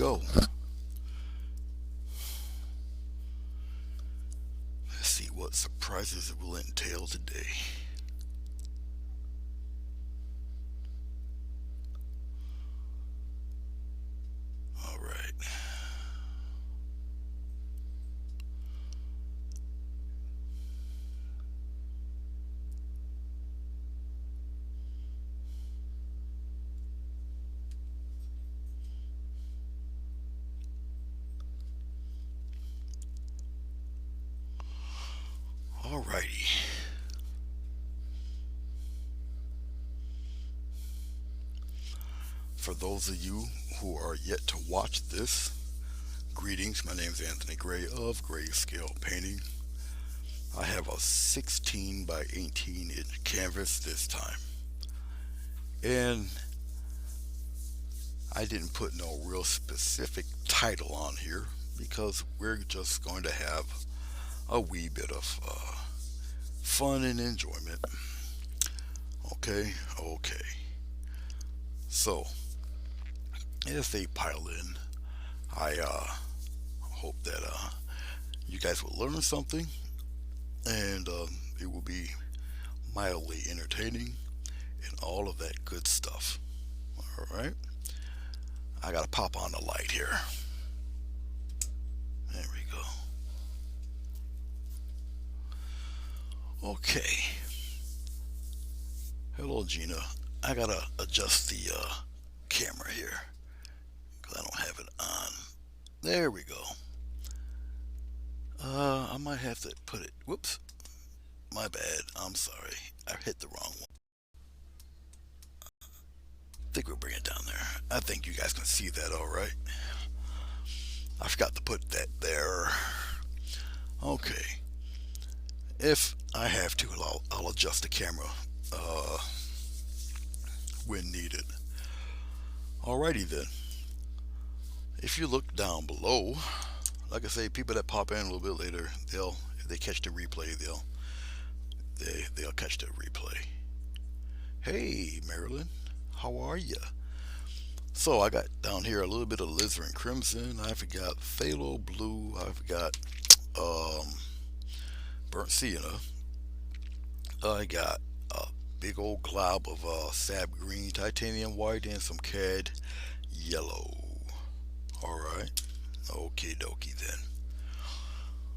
go. Let's see what surprises it will entail today. All right. All righty. For those of you who are yet to watch this, greetings. My name is Anthony Gray of Grayscale Painting. I have a 16 by 18 inch canvas this time. And I didn't put no real specific title on here because we're just going to have a wee bit of fun and enjoyment. Okay. So, as they pile in, I hope that you guys will learn something and it will be mildly entertaining and all of that good stuff. All right. I gotta pop on the light here. There we go. Okay. Hello, Gina. I gotta adjust the camera here because I don't have it on. There we go. I might have to put it. Whoops. My bad. I'm sorry. I hit the wrong one. I think we'll bring it down there. I think you guys can see that all right. I forgot to put that there. Okay. If I have to, I'll adjust the camera when needed. Alrighty then. If you look down below, like I say, people that pop in a little bit later, if they catch the replay, they'll catch the replay. Hey, Marilyn, how are ya? So I got down here a little bit of alizarin crimson. I've got phthalo blue. I've got burnt sienna. I got a big old glob of sap green, titanium white, and some cad yellow. All right. Okie dokie then.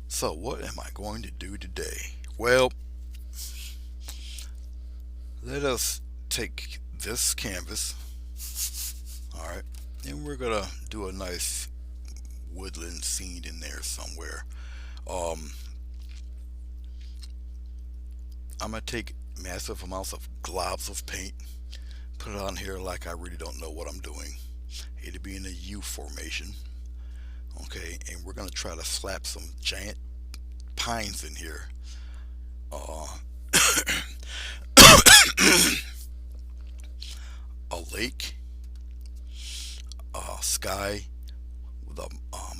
So what am I going to do today? Well, let us take this canvas, all right, and we're gonna do a nice woodland scene in there somewhere. I'm gonna take massive amounts of globs of paint, put it on here like I really don't know what I'm doing. It'll be in a U formation, okay, and we're gonna try to slap some giant pines in here. Uh, a lake, a sky with a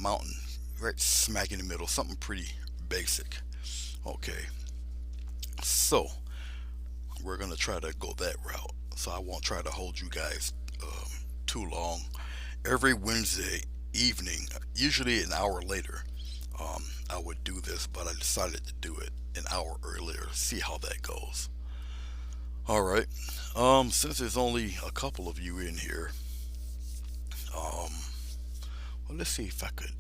mountain right smack in the middle, something pretty basic. Okay, so we're gonna try to go that route. So I won't try to hold you guys too long. Every Wednesday evening, usually an hour later, I would do this, but I decided to do it an hour earlier. See how that goes. All right. Since there's only a couple of you in here, um, well, let's see if I could.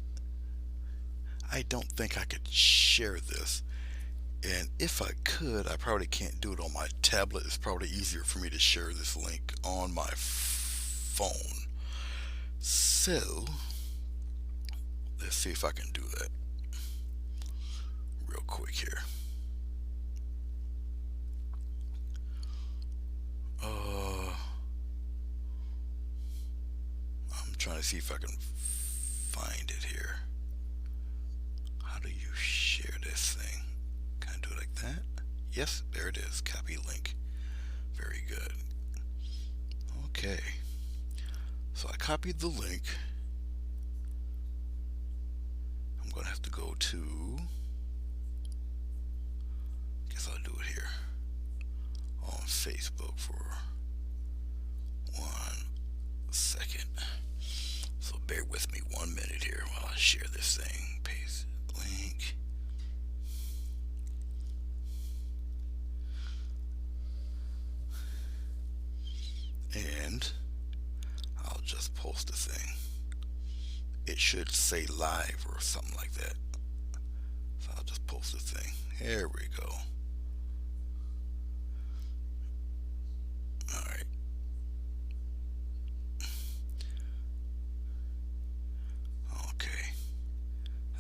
I don't think I could share this, and if I could, I probably can't do it on my tablet. It's probably easier for me to share this link on my phone. So let's see if I can do that real quick here. I'm trying to see if I can find it here. How do you share this thing? Can I do it like that? Yes, there it is. Copy link. Very good. Okay. So I copied the link. I'm going to have to go to, I guess I'll do it here on Facebook for 1 second. So Bear with me 1 minute here while I share this thing. Paste link. And I'll just post the thing. It should say live or something like that. So I'll just post the thing. Here we go. Alright. Okay.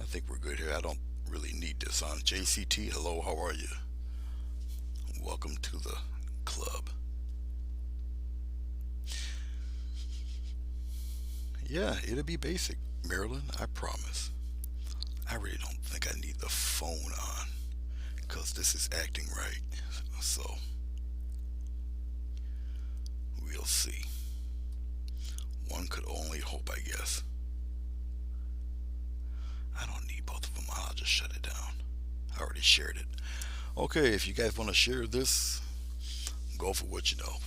I think we're good here. I don't really need this on. JCT, hello, how are you? Welcome to the club. Yeah, it'll be basic, Marilyn, I promise. I really don't think I need the phone on because this is acting right. So, we'll see. One could only hope, I guess. I don't need both of them. I'll just shut it down. I already shared it. Okay, if you guys want to share this, go for what you know.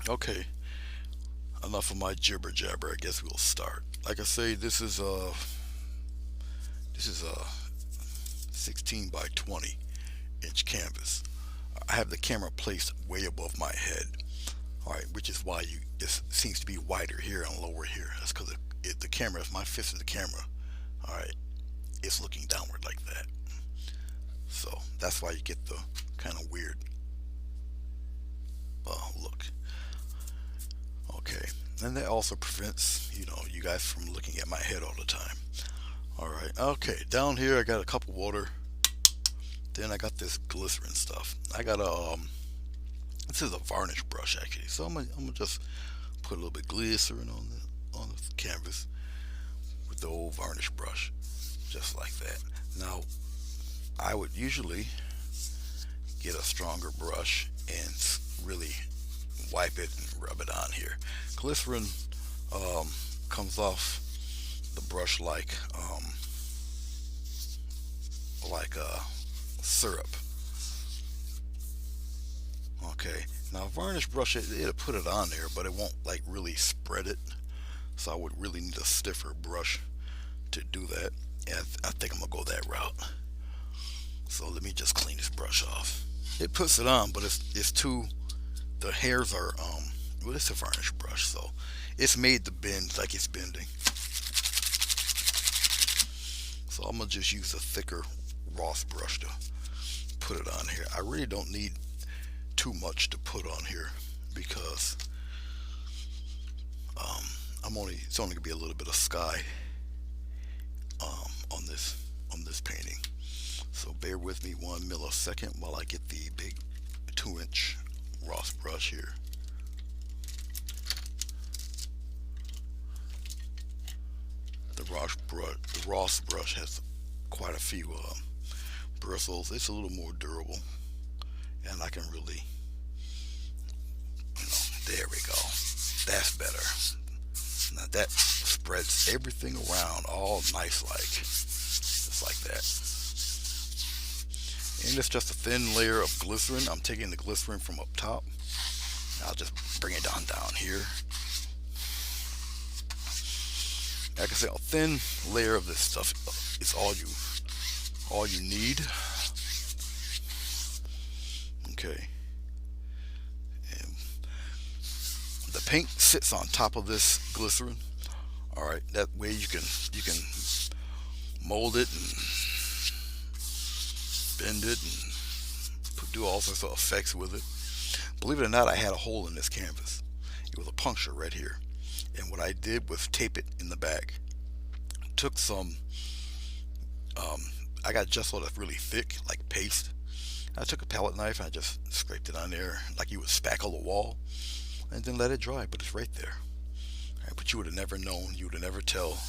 Okay, enough of my jibber jabber. I guess we'll start. Like I say, this is a 16 by 20 inch canvas. I have the camera placed way above my head. All right, which is why this seems to be wider here and lower here. That's because the camera, if my fist is the camera, all right, it's looking downward like that. So that's why you get the kind of weird look. Okay, and that also prevents you guys from looking at my head all the time. All right, okay, down here I got a cup of water. Then I got this glycerin stuff. I got this is a varnish brush actually. So I'm gonna just put a little bit of glycerin on the canvas with the old varnish brush, just like that. Now, I would usually get a stronger brush and really wipe it and rub it on here. Glycerin comes off the brush like syrup. Okay, now varnish brush, it'll put it on there, but it won't like really spread it. So I would really need a stiffer brush to do that. And I think I'm gonna go that route. So let me just clean this brush off. It puts it on, but it's too. The hairs are well, it's a varnish brush, so it's made to bend like it's bending. So I'm gonna just use a thicker Ross brush to put it on here. I really don't need too much to put on here because it's only gonna be a little bit of sky on this painting. So bear with me 1 millisecond while I get the big 2-inch Ross brush here. The Ross brush has quite a few bristles. It's a little more durable, and I can really, there we go. That's better. Now that spreads everything around all nice like, just like that. And it's just a thin layer of glycerin. I'm taking the glycerin from up top. I'll just bring it down here. Like I said, a thin layer of this stuff is all you need. Okay. And the paint sits on top of this glycerin. All right, that way you can mold it and bend it and do all sorts of effects with it. Believe it or not, I had a hole in this canvas. It was a puncture right here. And what I did was tape it in the back. Took some, I got gesso that's really thick, like paste. I took a palette knife and I just scraped it on there like you would spackle a wall, and then let it dry. But it's right there. Right, but you would have never known. You would have never tell.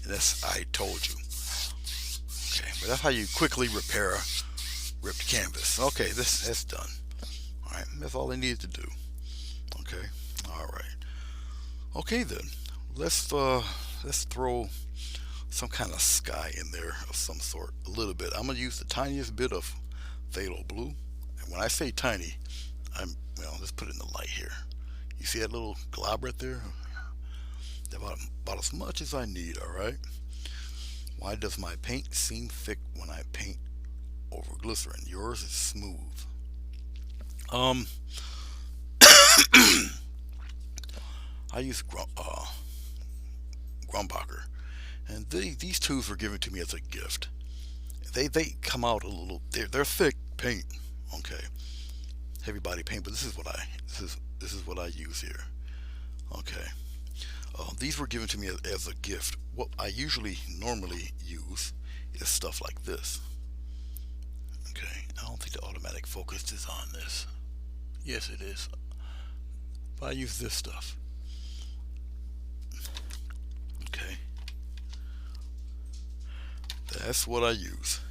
That's I told you. Okay, but that's how you quickly repair a ripped canvas. Okay, that's done. All right, that's all they needed to do. Okay, all right. Okay then, let's throw some kind of sky in there of some sort, a little bit. I'm gonna use the tiniest bit of phthalo blue, and when I say tiny, let's put it in the light here. You see that little glob right there? About as much as I need, alright? Why does my paint seem thick when I paint over glycerin? Yours is smooth. Um, I use Grumbacher, and these tubes were given to me as a gift. They come out a little. They're thick paint, okay, heavy body paint. But this is what I use here, okay. These were given to me as a gift. What I usually normally use is stuff like this. Okay, I don't think the automatic focus is on this. Yes, it is. But I use this stuff. Okay, that's what I use.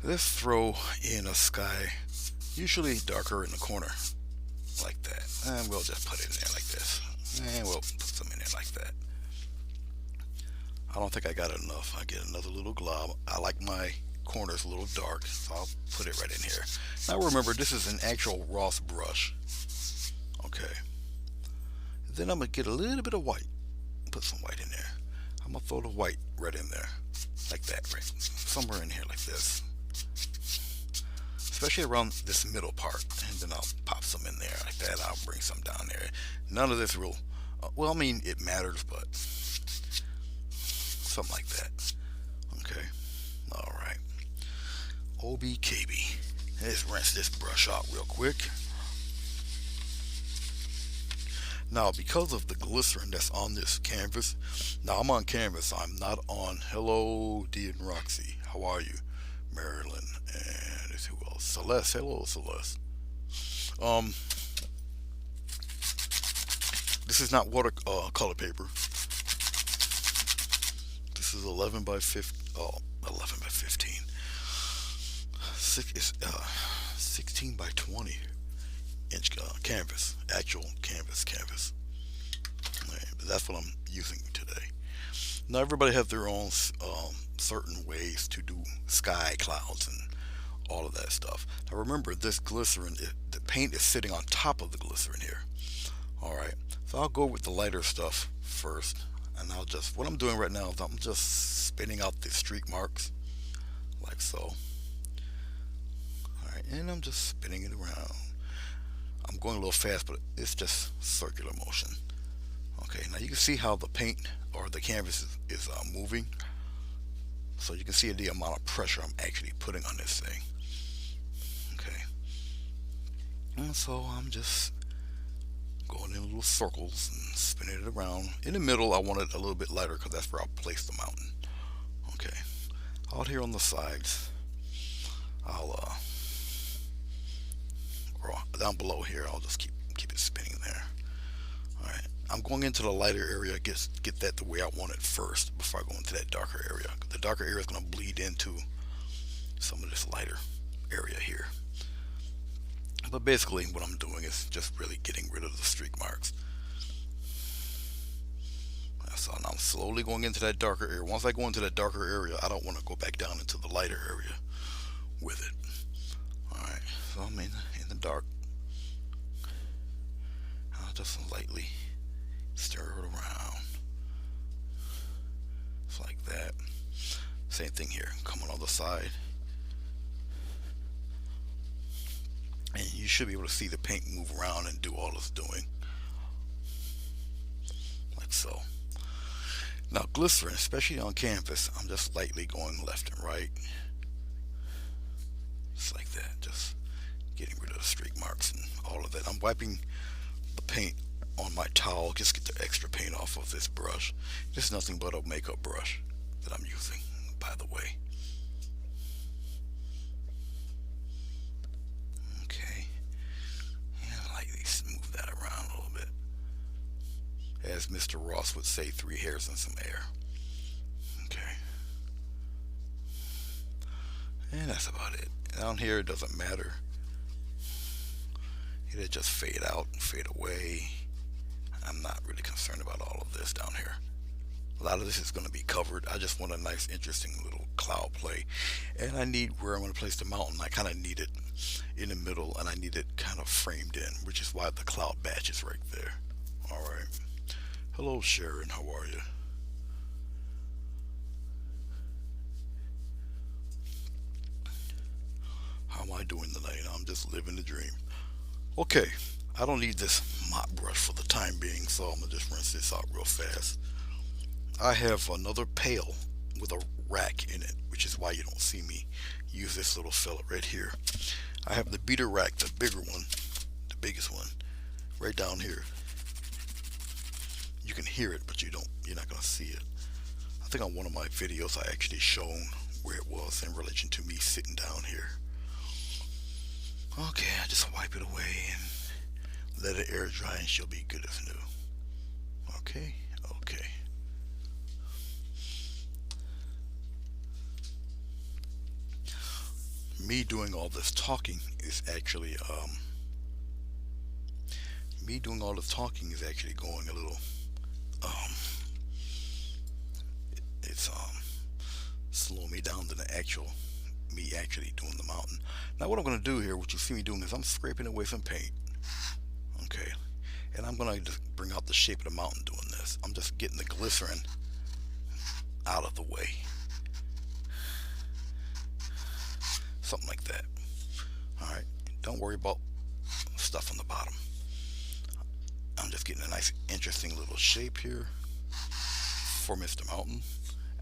Let's throw in a sky, usually darker in the corner, like that. And we'll just put it in there like this. And we'll put some in there like that. I don't think I got enough. I get another little glob. I like my corners a little dark, so I'll put it right in here. Now remember, this is an actual Ross brush. Okay. Then I'm going to get a little bit of white. Put some white in there. I'm going to throw the white right in there. Like that, right? Somewhere in here like this. Especially around this middle part. And then I'll pop some in there like that. I'll bring some down there. None of this real... well, I mean, it matters, but... something like that. Okay. Alright. OBKB. Let's rinse this brush out real quick. Now, because of the glycerin that's on this canvas, now I'm on canvas. I'm not on Hello, Dee and Roxy. How are you? Marilyn and who else? Celeste. Hello, Celeste. This is not water color paper. This is 11 by 15. Oh, 11 by 15. It's 16 by 20 inch canvas. Actual canvas. Right, but that's what I'm using today. Now everybody has their own certain ways to do sky clouds and all of that stuff. Now remember, this glycerin, the paint is sitting on top of the glycerin here. Alright, so I'll go with the lighter stuff first. And what I'm doing right now is I'm just spinning out the streak marks, like so. Alright, and I'm just spinning it around. I'm going a little fast, but it's just circular motion. Okay, now you can see how the paint or the canvas is moving. So you can see the amount of pressure I'm actually putting on this thing. Okay, and so I'm just going in little circles and spinning it around. In the middle, I want it a little bit lighter because that's where I'll place the mountain. Okay, out here on the sides, I'll or down below here, I'll just keep it spinning there. All right, I'm going into the lighter area, get that the way I want it first before I go into that darker area. The darker area is going to bleed into some of this lighter area here. But basically what I'm doing is just really getting rid of the streak marks. So now I'm slowly going into that darker area. Once I go into that darker area, I don't want to go back down into the lighter area with it. Alright, so I'm in the dark. I'll just lightly stir it around. Just like that. Same thing here, coming on the side. And you should be able to see the paint move around and do all it's doing. Like so. Now glycerin, especially on canvas, I'm just lightly going left and right. Just like that. Just getting rid of the streak marks and all of that. I'm wiping the paint on my towel. Just get the extra paint off of this brush. This is nothing but a makeup brush that I'm using, by the way. As Mr. Ross would say, 3 hairs and some air. Okay. And that's about it. Down here it doesn't matter. It'll just fade out and fade away. I'm not really concerned about all of this down here. A lot of this is going to be covered. I just want a nice, interesting little cloud play. And I need where I'm going to place the mountain. I kind of need it in the middle, and I need it kind of framed in, which is why the cloud batch is right there. All right. Hello, Sharon. How are you? How am I doing tonight? I'm just living the dream. Okay. I don't need this mop brush for the time being, so I'm gonna just rinse this out real fast. I have another pail with a rack in it, which is why you don't see me use this little fella right here. I have the beater rack, the bigger one, the biggest one, right down here. You can hear it, but you're not gonna see it. I think on one of my videos I actually shown where it was in relation to me sitting down here. Okay, I just wipe it away and let it air dry and she'll be good as new. Okay, okay. Me doing all this talking is actually going a little um it's slowing me down than the actual me actually doing the mountain. Now what I'm gonna do here, what you see me doing is I'm scraping away some paint. Okay. And I'm gonna just bring out the shape of the mountain doing this. I'm just getting the glycerin out of the way. Something like that. Alright. Don't worry about stuff on the bottom. I'm just getting a nice interesting little shape here for Mr. Mountain.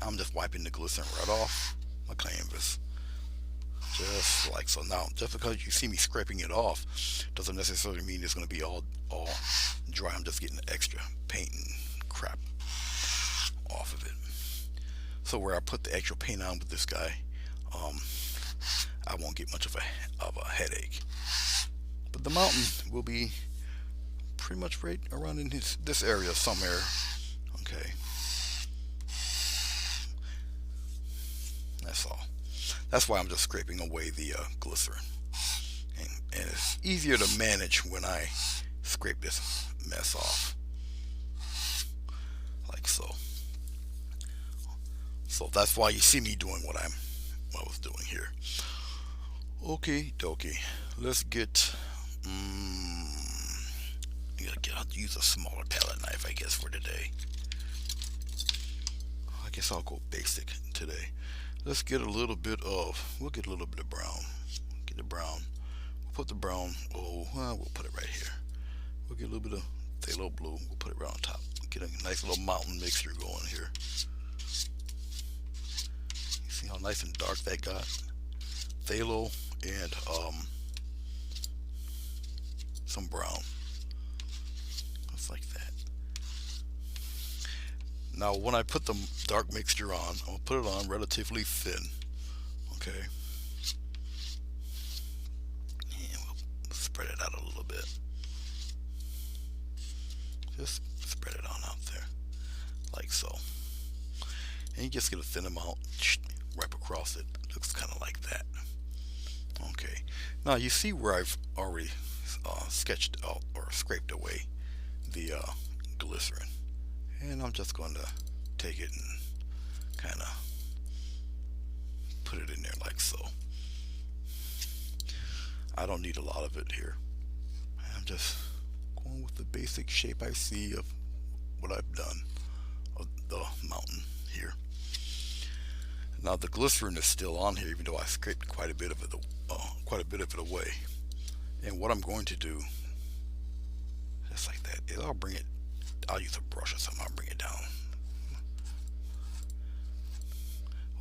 I'm just wiping the glycerin right off my canvas. Just like so. Now, just because you see me scraping it off doesn't necessarily mean it's going to be all dry. I'm just getting the extra paint and crap off of it. So where I put the actual paint on with this guy, um, I won't get much of a headache. But the mountain will be pretty much right around in this area somewhere. Okay, that's all. That's why I'm just scraping away the glycerin. And it's easier to manage when I scrape this mess off. Like so. So that's why you see me doing what I was doing here. Okay, dokie. Let's get. I'll use a smaller palette knife, I guess, for today. I guess I'll go basic today. Let's get a little bit of. We'll get a little bit of brown. Get the brown. We'll put the brown. Oh, well, we'll put it right here. We'll get a little bit of phthalo blue. We'll put it right on top. Get a nice little mountain mixture going here. You see how nice and dark that got? Phthalo and some brown. Just like that. Now, when I put the dark mixture on, I'll put it on relatively thin. Okay. And we'll spread it out a little bit. Just spread it on out there. Like so. And you just get a thin amount right across it. Looks kind of like that. Okay. Now, you see where I've already sketched out or scraped away the glycerin. And I'm just going to take it and kind of put it in there like so. I don't need a lot of it here. I'm just going with the basic shape I see of what I've done of the mountain here. Now the glycerin is still on here, even though I scraped quite a bit of it away. And what I'm going to do, just like that, is I'll use a brush or something. I'll bring it down.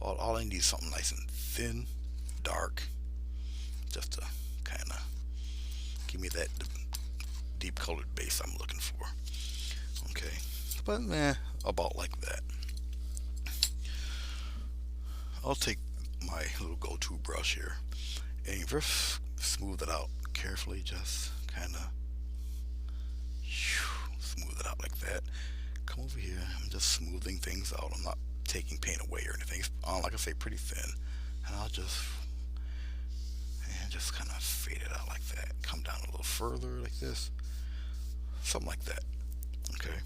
All I need is something nice and thin, dark, just to kind of give me that deep colored base I'm looking for. Okay, but about like that. I'll take my little go-to brush here and just smooth it out carefully. Just kind of smooth it out like that. Come over here. I'm just smoothing things out. I'm not taking paint away or anything. It's, like I say, pretty thin. And I'll just kind of fade it out like that. Come down a little further like this. Something like that. Okay.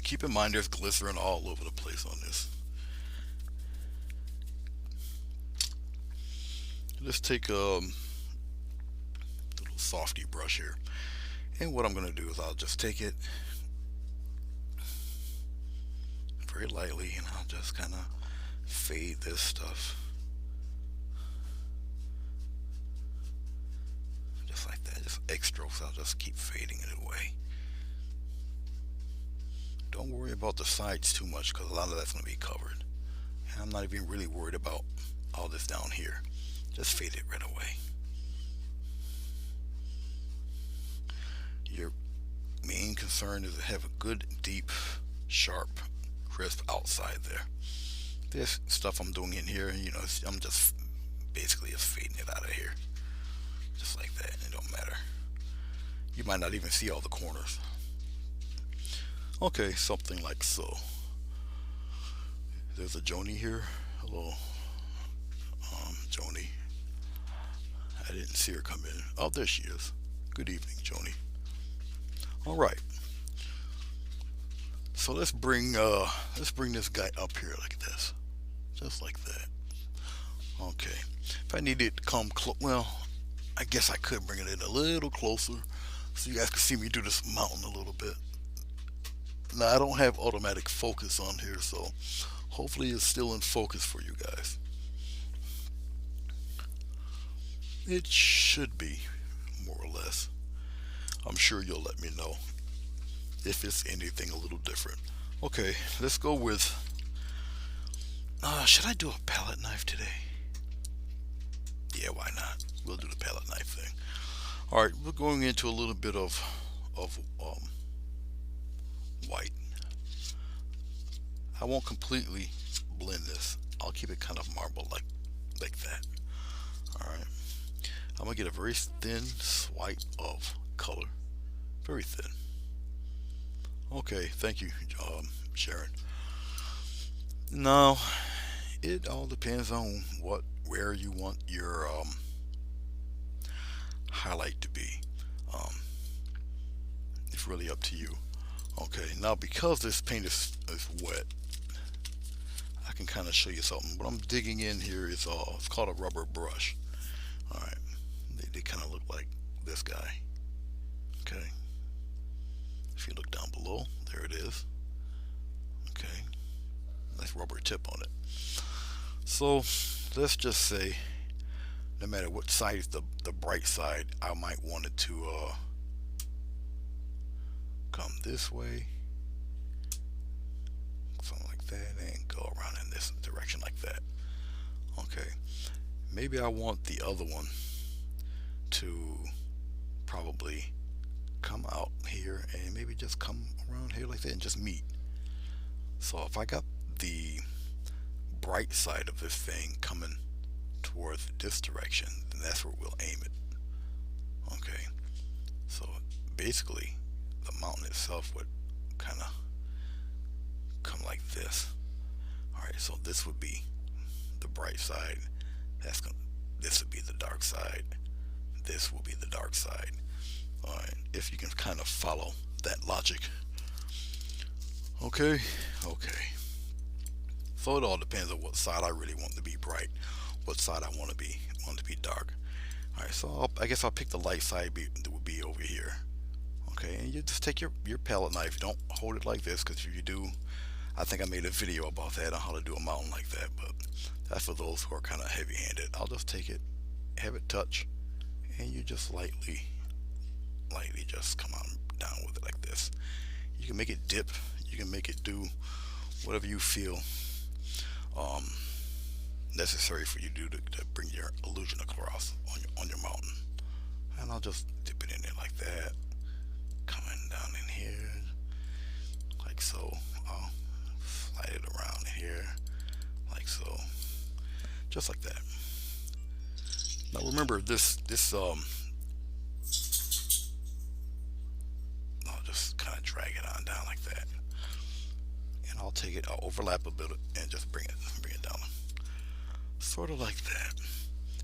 Keep in mind there's glycerin all over the place on this. Let's take softy brush here. And what I'm going to do is I'll just take it very lightly and I'll just kind of fade this stuff. Just like that, just X strokes. I'll just keep fading it away. Don't worry about the sides too much because a lot of that's going to be covered. And I'm not even really worried about all this down here. Just fade it right away. Your main concern is to have a good, deep, sharp, crisp outside there. This stuff I'm doing in here, I'm just basically just fading it out of here. Just like that. It don't matter. You might not even see all the corners. Okay, something like so. There's a Joni here. Hello, Joni. I didn't see her come in. Oh, there she is. Good evening, Joni. All right. So let's bring this guy up here like this, just like that. Okay. If I needed to come well, I guess I could bring it in a little closer so you guys can see me do this mountain a little bit. Now I don't have automatic focus on here, so hopefully it's still in focus for you guys. It should be, more or less. I'm sure you'll let me know if it's anything a little different. Okay, let's go with, should I do a palette knife today? Yeah, why not? We'll do the palette knife thing. Alright, we're going into a little bit of white. I won't completely blend this. I'll keep it kind of marble like that. Alright. I'm going to get a very thin swipe of color. Very thin. Okay, thank you, Sharon. Now, it all depends on where you want your highlight to be. It's really up to you. Okay, now because this paint is wet, I can kind of show you something. What I'm digging in here is it's called a rubber brush. All right, they kind of look like this guy. Okay, if you look down below, there it is. Okay, nice rubber tip on it. So let's just say, no matter what side is the bright side, I might want it to come this way, something like that, and go around in this direction like that. Okay, maybe I want the other one to probably come out here and maybe just come around here like that and just meet. So if I got the bright side of this thing coming towards this direction, then that's where we'll aim it. Okay, so basically the mountain itself would kind of come like this. Alright, so this would be the bright side. This would be the dark side. This will be the dark side. Alright, if you can kind of follow that logic. Okay. So it all depends on what side I really want to be bright, what side I want to be dark. Alright, so I guess I'll pick the light side that will be over here. Okay, and you just take your palette knife. Don't hold it like this, because if you do, I think I made a video about that on how to do a mountain like that, but that's for those who are kind of heavy-handed. I'll just take it, have it touch, and you just lightly just come on down with it like this. You can make it dip, you can make it do whatever you feel necessary for you to do to bring your illusion across on your mountain. And I'll just dip it in there like that, coming down in here like so. I'll slide it around in here like so, just like that. Now remember this I'll just kind of drag it on down like that, and I'll overlap a bit and just bring it down, sort of like that.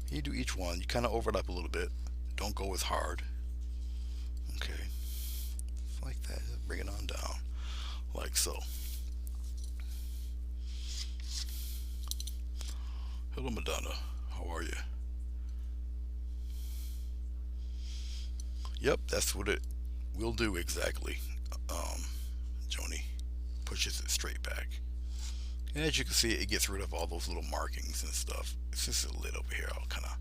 You do each one, you kind of overlap a little bit, don't go as hard. Okay, like that, just bring it on down like so. Hello Madonna, how are you? Yep, that's what it will do exactly. Um, Joni pushes it straight back. And as you can see, it gets rid of all those little markings and stuff. It's just a lid over here. I'll kind of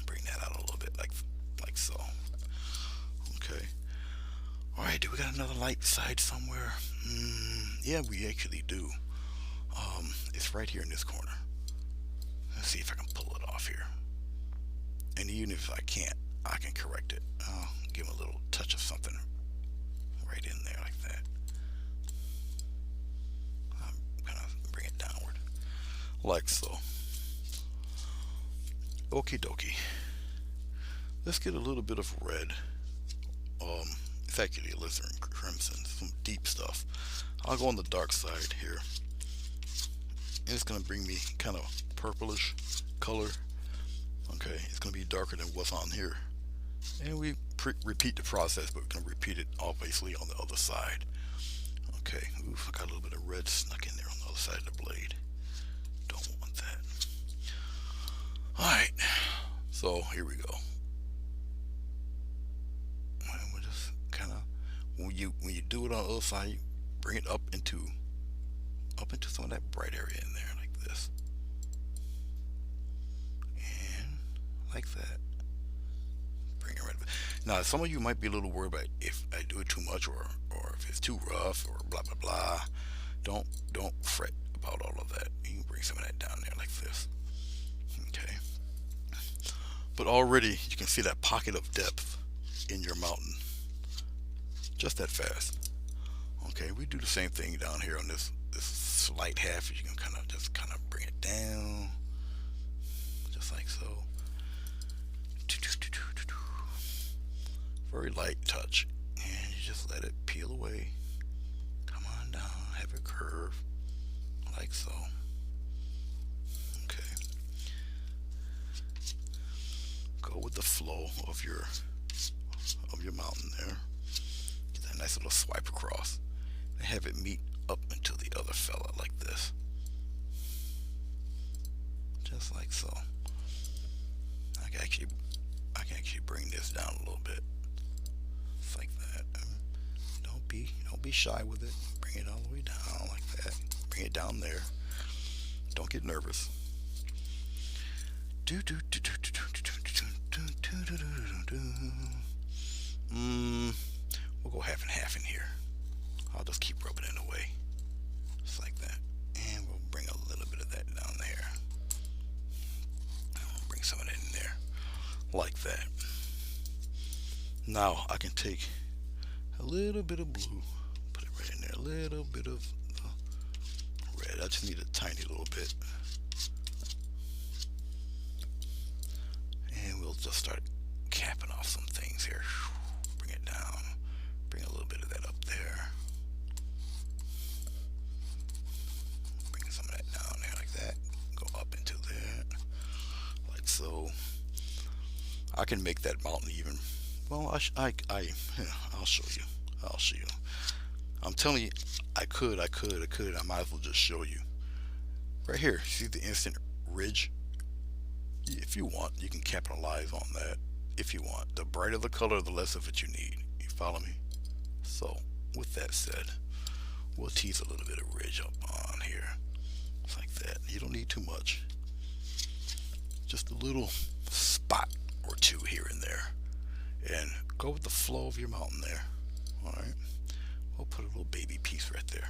bring that out a little bit, like so. Okay. All right. Do we got another light side somewhere? Yeah, we actually do. It's right here in this corner. Let's see if I can pull it off here. And even if I can't, I can correct it. I'll give him a little touch of something right in there like that. I'm gonna bring it downward, like so. Okie dokie. Let's get a little bit of red. It's actually alizarin crimson, some deep stuff. I'll go on the dark side here, and it's gonna bring me kind of purplish color. Okay, it's gonna be darker than what's on here, and we repeat the process, but we're gonna repeat it obviously on the other side. Okay, oof, I got a little bit of red snuck in there on the other side of the blade. Don't want that. All right, so here we go. And we're just kind of when you do it on the other side, bring it up into some of that bright area in there like this, and like that. Bring it right up. Now, some of you might be a little worried about if I do it too much or if it's too rough or blah blah blah. Don't fret about all of that. You can bring some of that down there like this. Okay. But already you can see that pocket of depth in your mountain. Just that fast. Okay, we do the same thing down here on this slight half. You can kind of bring it down, just like so. Very light touch, and you just let it peel away. Come on down, have a curve, like so. Okay. Go with the flow of your mountain there. Get that nice little swipe across, and have it meet up into the other fella like this, just like so. I can actually bring this down a little bit. It's like that. Don't be shy with it. Bring it all the way down like that. Bring it down there. Don't get nervous. We'll go half and half in here. I'll just keep rubbing it away. Just like that. And we'll bring a little bit of that down there. I'll bring some of that in there. Like that. Now I can take a little bit of blue, put it right in there, a little bit of red. I just need a tiny little bit. And we'll just start capping off some things here. Bring it down. Bring a little bit of that up there. Bring some of that down there like that. Go up into that. Like so. I can make that mountain even. Well, I'll show you. I'll show you. I'm telling you, I could. I might as well just show you. Right here, see the instant ridge? If you want, you can capitalize on that. If you want. The brighter the color, the less of it you need. You follow me? So, with that said, we'll tease a little bit of ridge up on here. It's like that. You don't need too much. Just a little spot or two here and there. And go with the flow of your mountain there. Alright. We'll put a little baby piece right there.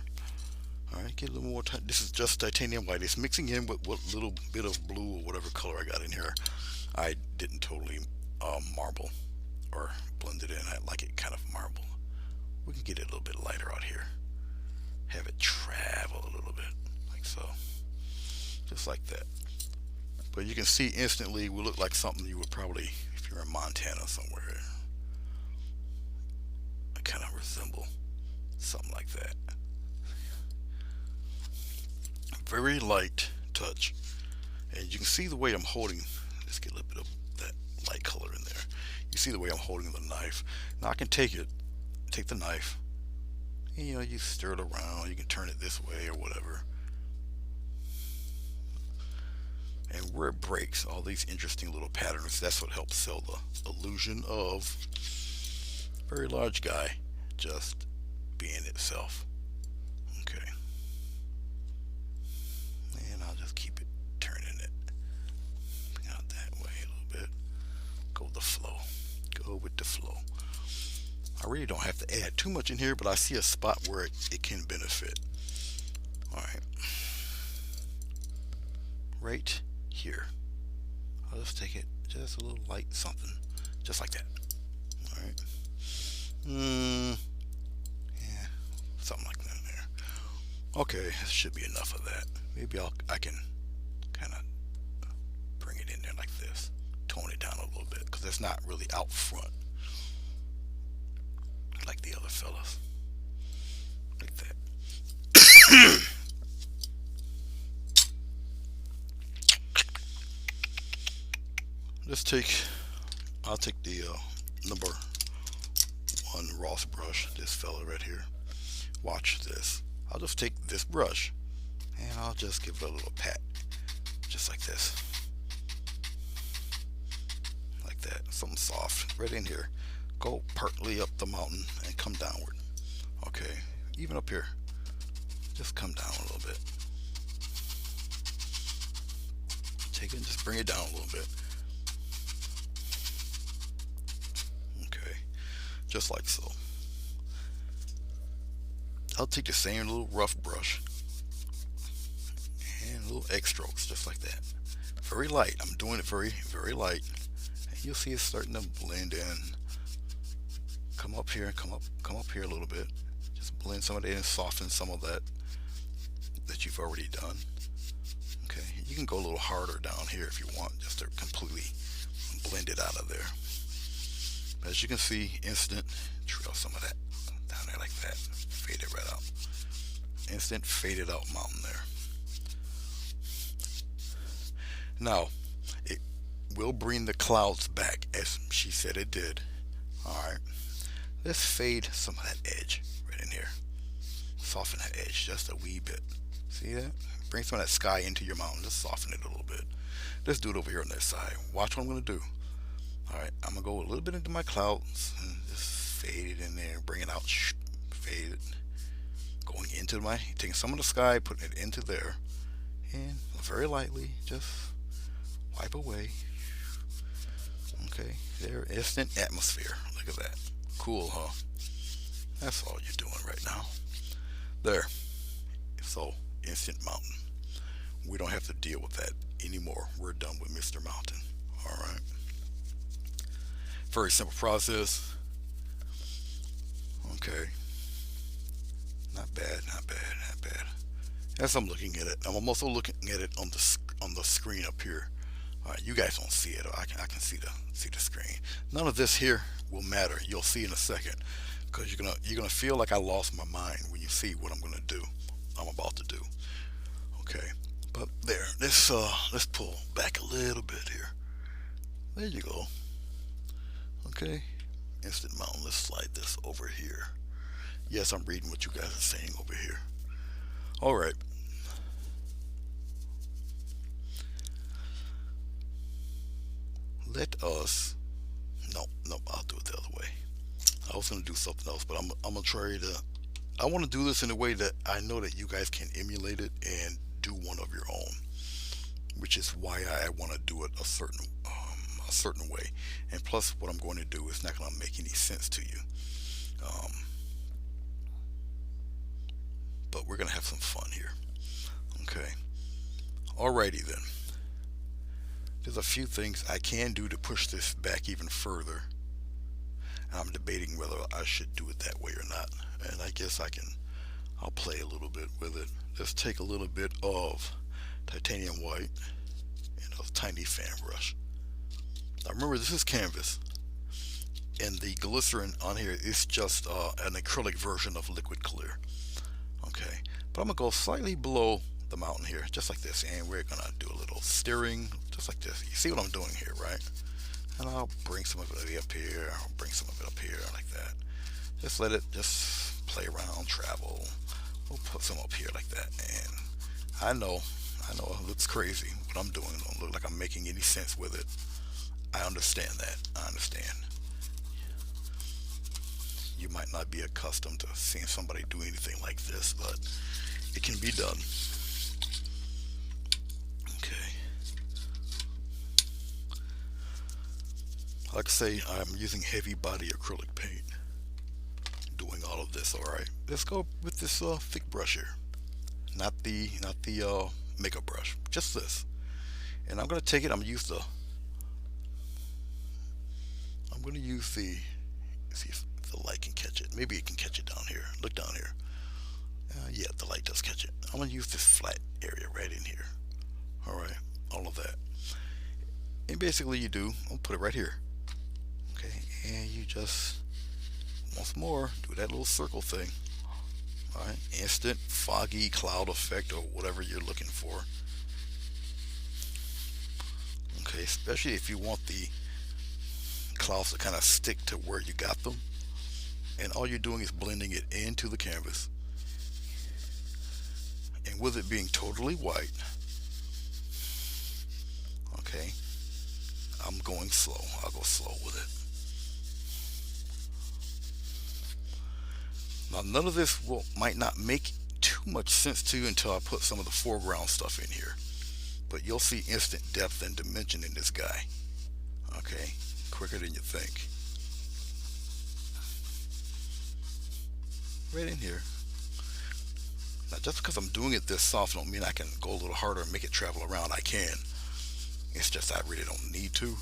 Alright, get a little more time. This is just titanium white. It's mixing in with what little bit of blue or whatever color I got in here. I didn't totally marble or blend it in. I like it kind of marble. We can get it a little bit lighter out here. Have it travel a little bit, like so. Just like that. But you can see instantly will look like something you would probably, if you're in Montana somewhere, kind of resemble something like that. Very light touch, and you can see the way I'm holding. Let's get a little bit of that light color in there. You see the way I'm holding the knife. Now I can take the knife, and you stir it around. You can turn it this way or whatever. And where it breaks, all these interesting little patterns, that's what helps sell the illusion of very large guy just being itself. Okay, and I'll just keep it turning it out that way a little bit. Go with the flow. Go with the flow. I really don't have to add too much in here, but I see a spot where it can benefit. All right, right here. I'll just take it just a little light something, just like that. All right. Yeah, something like that there. Okay, that should be enough of that. Maybe I can kind of bring it in there like this, tone it down a little bit, because it's not really out front like the other fellas, like that. Let's take, I'll take the number one Ross brush, this fella right here. Watch this. I'll just take this brush and I'll just give it a little pat, just like this, like that. Something soft right in here. Go partly up the mountain and come downward. Okay, even up here, just come down a little bit. Take it and just bring it down a little bit. Okay, just like so. I'll take the same little rough brush and little X strokes, just like that. Very light. I'm doing it very, very light. And you'll see it's starting to blend in. Come up here, come up here a little bit. Just blend some of that and soften some of that you've already done. Okay, you can go a little harder down here if you want, just to completely blend it out of there. As you can see, instant trail some of that down there like that. Fade it right out. Instant faded out mountain there. Now, it will bring the clouds back as she said it did. Alright. Let's fade some of that edge right in here. Soften that edge just a wee bit. See that? Bring some of that sky into your mountain. Just soften it a little bit. Let's do it over here on this side. Watch what I'm going to do. Alright, I'm going to go a little bit into my clouds and just fade it in there. Bring it out. Fade it. Going into my, taking some of the sky, putting it into there. And very lightly, just wipe away. Okay, there, instant atmosphere. Look at that. Cool, huh? That's all you're doing right now. There. So, instant mountain. We don't have to deal with that anymore. We're done with Mr. Mountain. Alright. Very simple process. Okay. Not bad, not bad, not bad. As I'm looking at it, I'm also looking at it on the screen up here. Alright, you guys don't see it. I can see the screen. None of this here will matter. You'll see in a second, because you're gonna feel like I lost my mind when you see what I'm about to do. Okay, but there. Let's pull back a little bit here. There you go. Okay, instant mountain. Let's slide this over here. Yes, I'm reading what you guys are saying over here. All right. Let us. No, I'll do it the other way. I was gonna do something else, but I'm gonna try to. I want to do this in a way that I know that you guys can emulate it and do one of your own, which is why I want to do it a certain way. And plus, what I'm going to do is not going to make any sense to you. But we're going to have some fun here. Okay. Alrighty then. There's a few things I can do to push this back even further. I'm debating whether I should do it that way or not. And I guess I'll play a little bit with it. Let's take a little bit of titanium white and a tiny fan brush. Now remember, this is canvas, and the glycerin on here is just an acrylic version of liquid clear. Okay, but I'm gonna go slightly below the mountain here, just like this, and we're gonna do a little steering, just like this. You see what I'm doing here, right? And I'll bring some of it up here. I'll bring some of it up here, like that. Just let it just play around, travel. We'll put some up here like that. And I know it looks crazy what I'm doing. It don't look like I'm making any sense with it. I understand that. I understand. You might not be accustomed to seeing somebody do anything like this, but it can be done. Okay. Like I say, I'm using heavy body acrylic paint doing all of this. All right, let's go with this thick brush here, not the makeup brush, just this. And I'm gonna take it. I'm gonna use the, see if the light can catch it. Maybe it can catch it down here. Look down here. Yeah, the light does catch it. I'm gonna use this flat area right in here. All right, all of that. And basically, I'll put it right here. Okay, and you just once more do that little circle thing. All right, instant foggy cloud effect or whatever you're looking for. Okay, especially if you want the clouds to kind of stick to where you got them. And all you're doing is blending it into the canvas. And with it being totally white, okay, I'm going slow. I'll go slow with it. Now, none of this might not make too much sense to you until I put some of the foreground stuff in here. But you'll see instant depth and dimension in this guy. Okay, quicker than you think. Right in here. Now, just because I'm doing it this soft don't mean I can go a little harder and make it travel around. I can. It's just I really don't need to,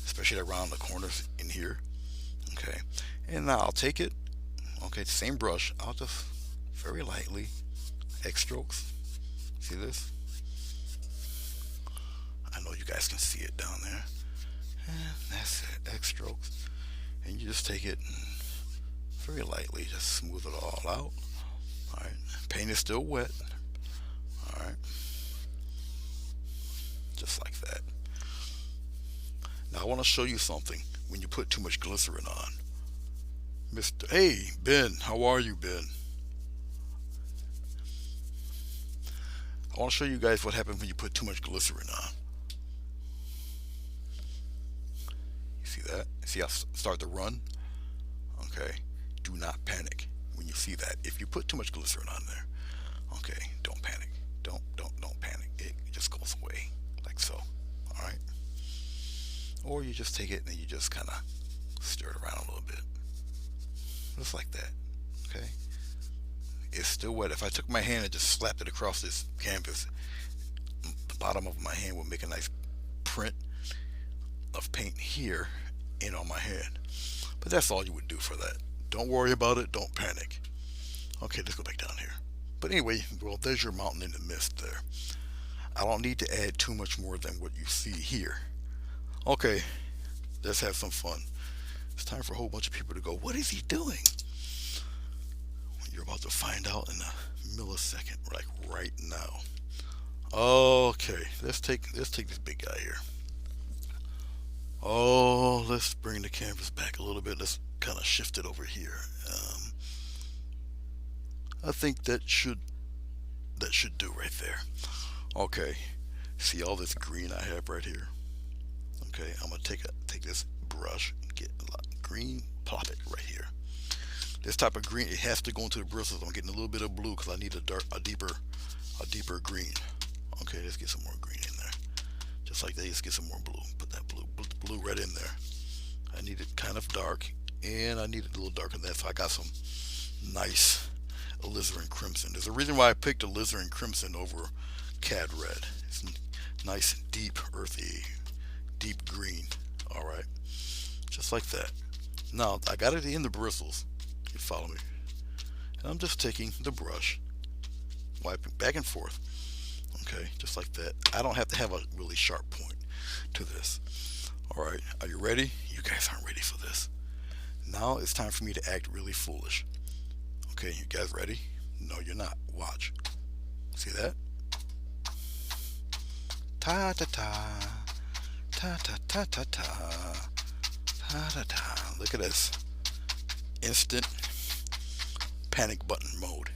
especially around the corners in here. Okay, and now I'll take it. Okay, same brush. I'll just very lightly X strokes. See this? I know you guys can see it down there. And that's it, X strokes. And you just take it and very lightly just smooth it all out. Alright, paint is still wet. Alright, just like that. Now I want to show you something when you put too much glycerin on. Hey, Ben, how are you, Ben? I want to show you guys what happens when you put too much glycerin on. You see that? See how start to run? Okay. Do not panic when you see that. If you put too much glycerin on there, okay, don't panic. Don't panic. It just goes away like so. All right. Or you just take it and you just kind of stir it around a little bit, just like that. Okay. It's still wet. If I took my hand and just slapped it across this canvas, the bottom of my hand would make a nice print of paint here and on my hand. But that's all you would do for that. Don't worry about it. Don't panic. Okay, let's go back down here. But anyway, well, there's your mountain in the mist there. I don't need to add too much more than what you see here. Okay, let's have some fun. It's time for a whole bunch of people to go, what is he doing? You're about to find out in a millisecond, like right now. Okay, let's take this big guy here. Oh, let's bring the canvas back a little bit. Let's kind of shift it over here. I think that should do right there. Okay, see all this green I have right here. Okay, I'm gonna take this brush, get a lot of green, plop it right here. This type of green, it has to go into the bristles. I'm getting a little bit of blue because I need a deeper green. Okay, let's get some more green in there. Just like that, let's get some more blue. Put that blue right in there. I need it kind of dark, and I need it a little darker than that, so I got some nice alizarin crimson. There's a reason why I picked alizarin crimson over cad red. It's nice, deep, earthy, deep green. All right, just like that. Now I got it in the bristles. You follow me? And I'm just taking the brush, wiping back and forth. Okay, just like that. I don't have to have a really sharp point to this. All right, are you ready? You guys aren't ready for this. Now it's time for me to act really foolish. Okay, you guys ready? No, you're not. Watch. See that? Ta ta ta, ta ta ta ta ta, ta ta ta. Look at this. Instant panic button mode.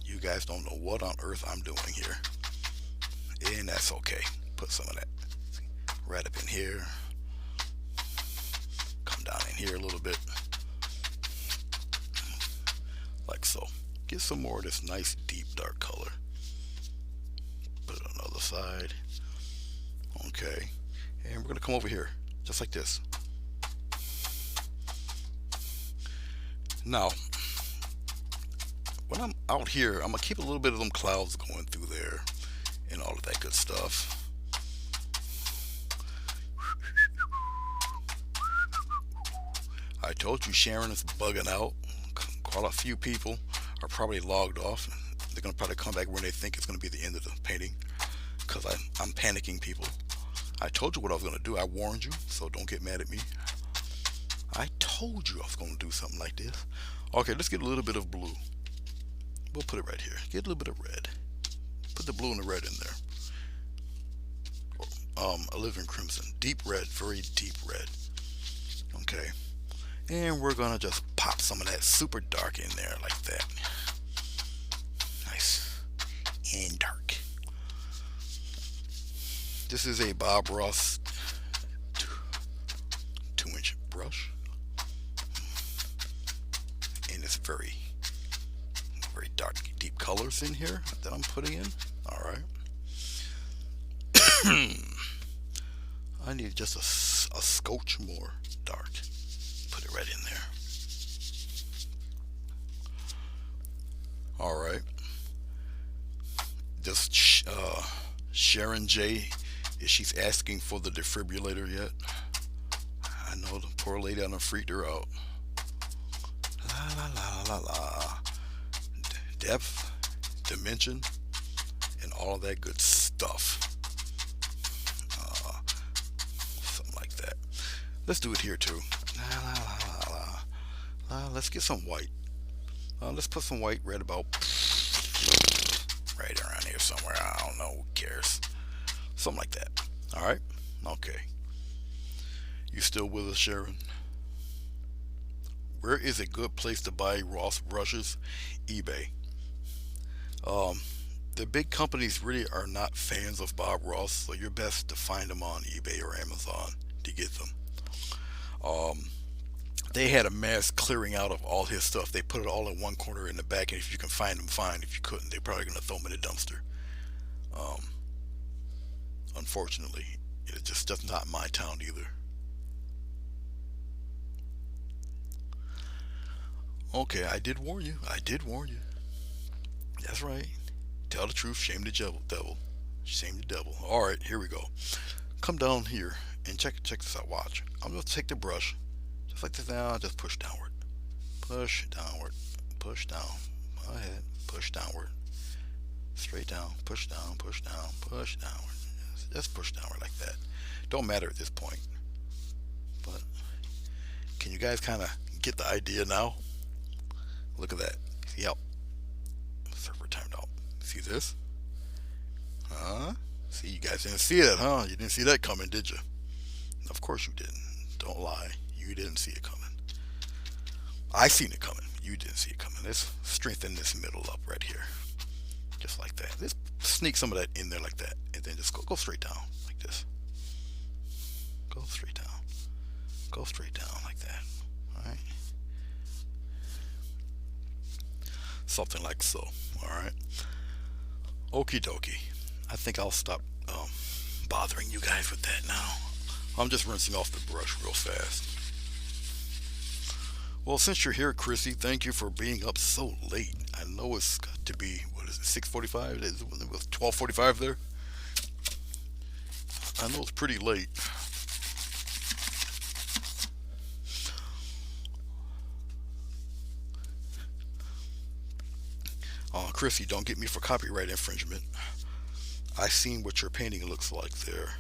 You guys don't know what on earth I'm doing here, and that's okay. Put some of that right up in here. Come in here a little bit, like so. Get some more of this nice deep dark color. Put it on the other side. Okay. And we're going to come over here, just like this. Now, when I'm out here, I'm going to keep a little bit of them clouds going through there and all of that good stuff. I told you Sharon is bugging out. Quite a few people are probably logged off. They're going to probably come back when they think it's going to be the end of the painting, because I'm panicking people. I told you what I was going to do. I warned you, so don't get mad at me. I told you I was going to do something like this. Okay, let's get a little bit of blue. We'll put it right here. Get a little bit of red. Put the blue and the red in there. A living crimson. Deep red, very deep red. Okay. And we're going to just pop some of that super dark in there like that. Nice and dark. This is a Bob Ross 2-inch brush. And it's very dark, deep colors in here that I'm putting in. Alright. I need just a scotch more dark. Put it right in there. Alright. This Sharon J, is she's asking for the defibrillator yet? I know the poor lady done freaked her out. La la la la la. Depth, dimension, and all of that good stuff. Something like that. Let's do it here too. La, la, la, la, la. Let's get some white. Let's put some white right about right around here somewhere. I don't know. Who cares? Something like that. All right. Okay. You still with us, Sharon? Where is a good place to buy Ross brushes? eBay. The big companies really are not fans of Bob Ross, so you're best to find them on eBay or Amazon to get them. They had a mass clearing out of all his stuff. They put it all in one corner in the back, and if you can find them, fine. If you couldn't, they're probably going to throw them in the dumpster. Unfortunately, it's just not my town either. Okay, I did warn you. I did warn you. That's right. Tell the truth, shame the devil. Shame the devil. Alright, here we go. Come down here and check this out. Watch. I'm going to take the brush, just like this now, just push downward. Push downward. Push down. Go ahead. Push downward. Straight down. Push down. Push down. Push downward. Just push downward like that. Don't matter at this point. But can you guys kind of get the idea now? Look at that. See how server timed out. See this? See, you guys didn't see it, huh? You didn't see that coming, did you? Of course you didn't. Don't lie. You didn't see it coming. I seen it coming. You didn't see it coming. Let's strengthen this middle up right here. Just like that. Let's sneak some of that in there like that. And then just go straight down like this. Go straight down. Go straight down like that. Alright? Something like so. Alright? Okie dokie. I think I'll stop bothering you guys with that now. I'm just rinsing off the brush real fast. Well, since you're here, Chrissy, thank you for being up so late. I know it's got to be, what is it, 6:45? It was 12:45 there. I know it's pretty late. Chrissy, don't get me for copyright infringement. I seen what your painting looks like there.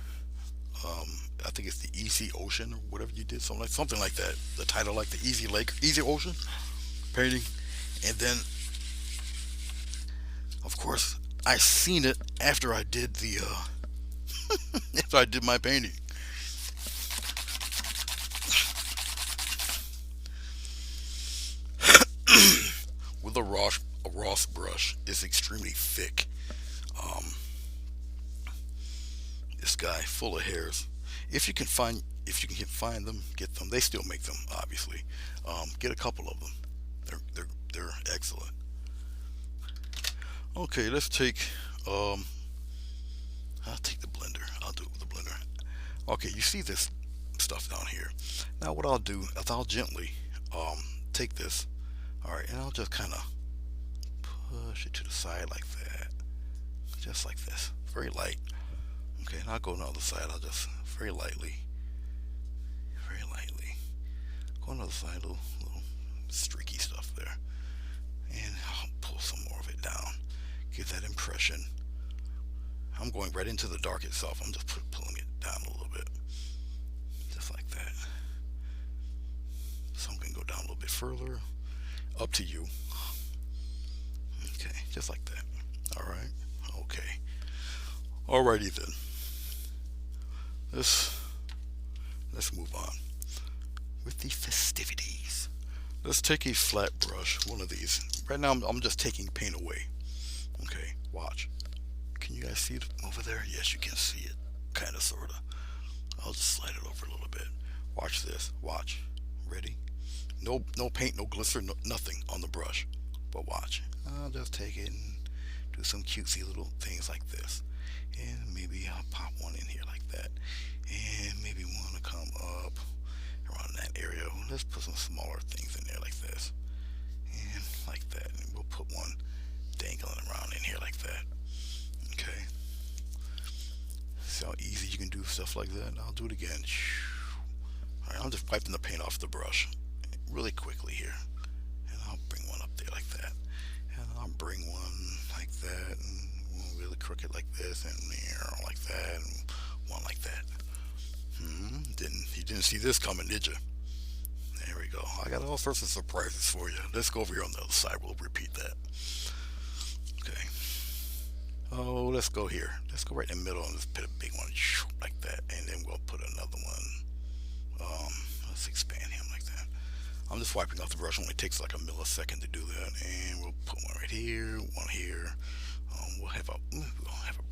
I think it's the Easy Ocean or whatever you did, something like that. The title, like the Easy Lake, Easy Ocean painting. And then, of course, I seen it after I did the after I did my painting. With a Ross brush, is extremely thick. This guy full of hairs. If you can find if you can find them, get them. They still make them, obviously. Get a couple of them. They're excellent. Okay, let's take. Um, I'll take the blender. I'll do it with the blender. Okay, you see this stuff down here. Now what I'll do is I'll gently um, take this. All right, and I'll just kind of push it to the side like that, just like this, very light. Okay, and I'll go on the other side. I'll just very lightly go on the other side. Little streaky stuff there, and I'll pull some more of it down. Give that impression. I'm going right into the dark itself. I'm just pulling it down a little bit, just like that. Some can go down a little bit further. Up to you. Okay, just like that. All right. Okay. Alrighty then. Let's move on with the festivities. Let's take a flat brush, one of these. Right now I'm just taking paint away. Okay, watch. Can you guys see it over there? Yes, you can see it. Kind of, sort of. I'll just slide it over a little bit. Watch this. Watch. Ready? No paint, no glycerin, nothing on the brush. But watch. I'll just take it and do some cutesy little things like this. And maybe I'll pop one in here like that. And maybe one to come up around that area. Let's put some smaller things in there like this. And like that. And we'll put one dangling around in here like that. Okay. See how easy you can do stuff like that? I'll do it again. Alright, I'm just wiping the paint off the brush really quickly here. And I'll bring one up there like that. And I'll bring one like that. And one really crooked like this. And like that. And one like that. You didn't see this coming, did you? There we go. I got all sorts of surprises for you. Let's go over here on the other side. We'll repeat that. Okay. Oh, let's go here. Let's go right in the middle and just put a big one like that. And then we'll put another one. Let's expand him like that. I'm just wiping off the brush. It only takes like a millisecond to do that. And we'll put one right here, one here. We'll have a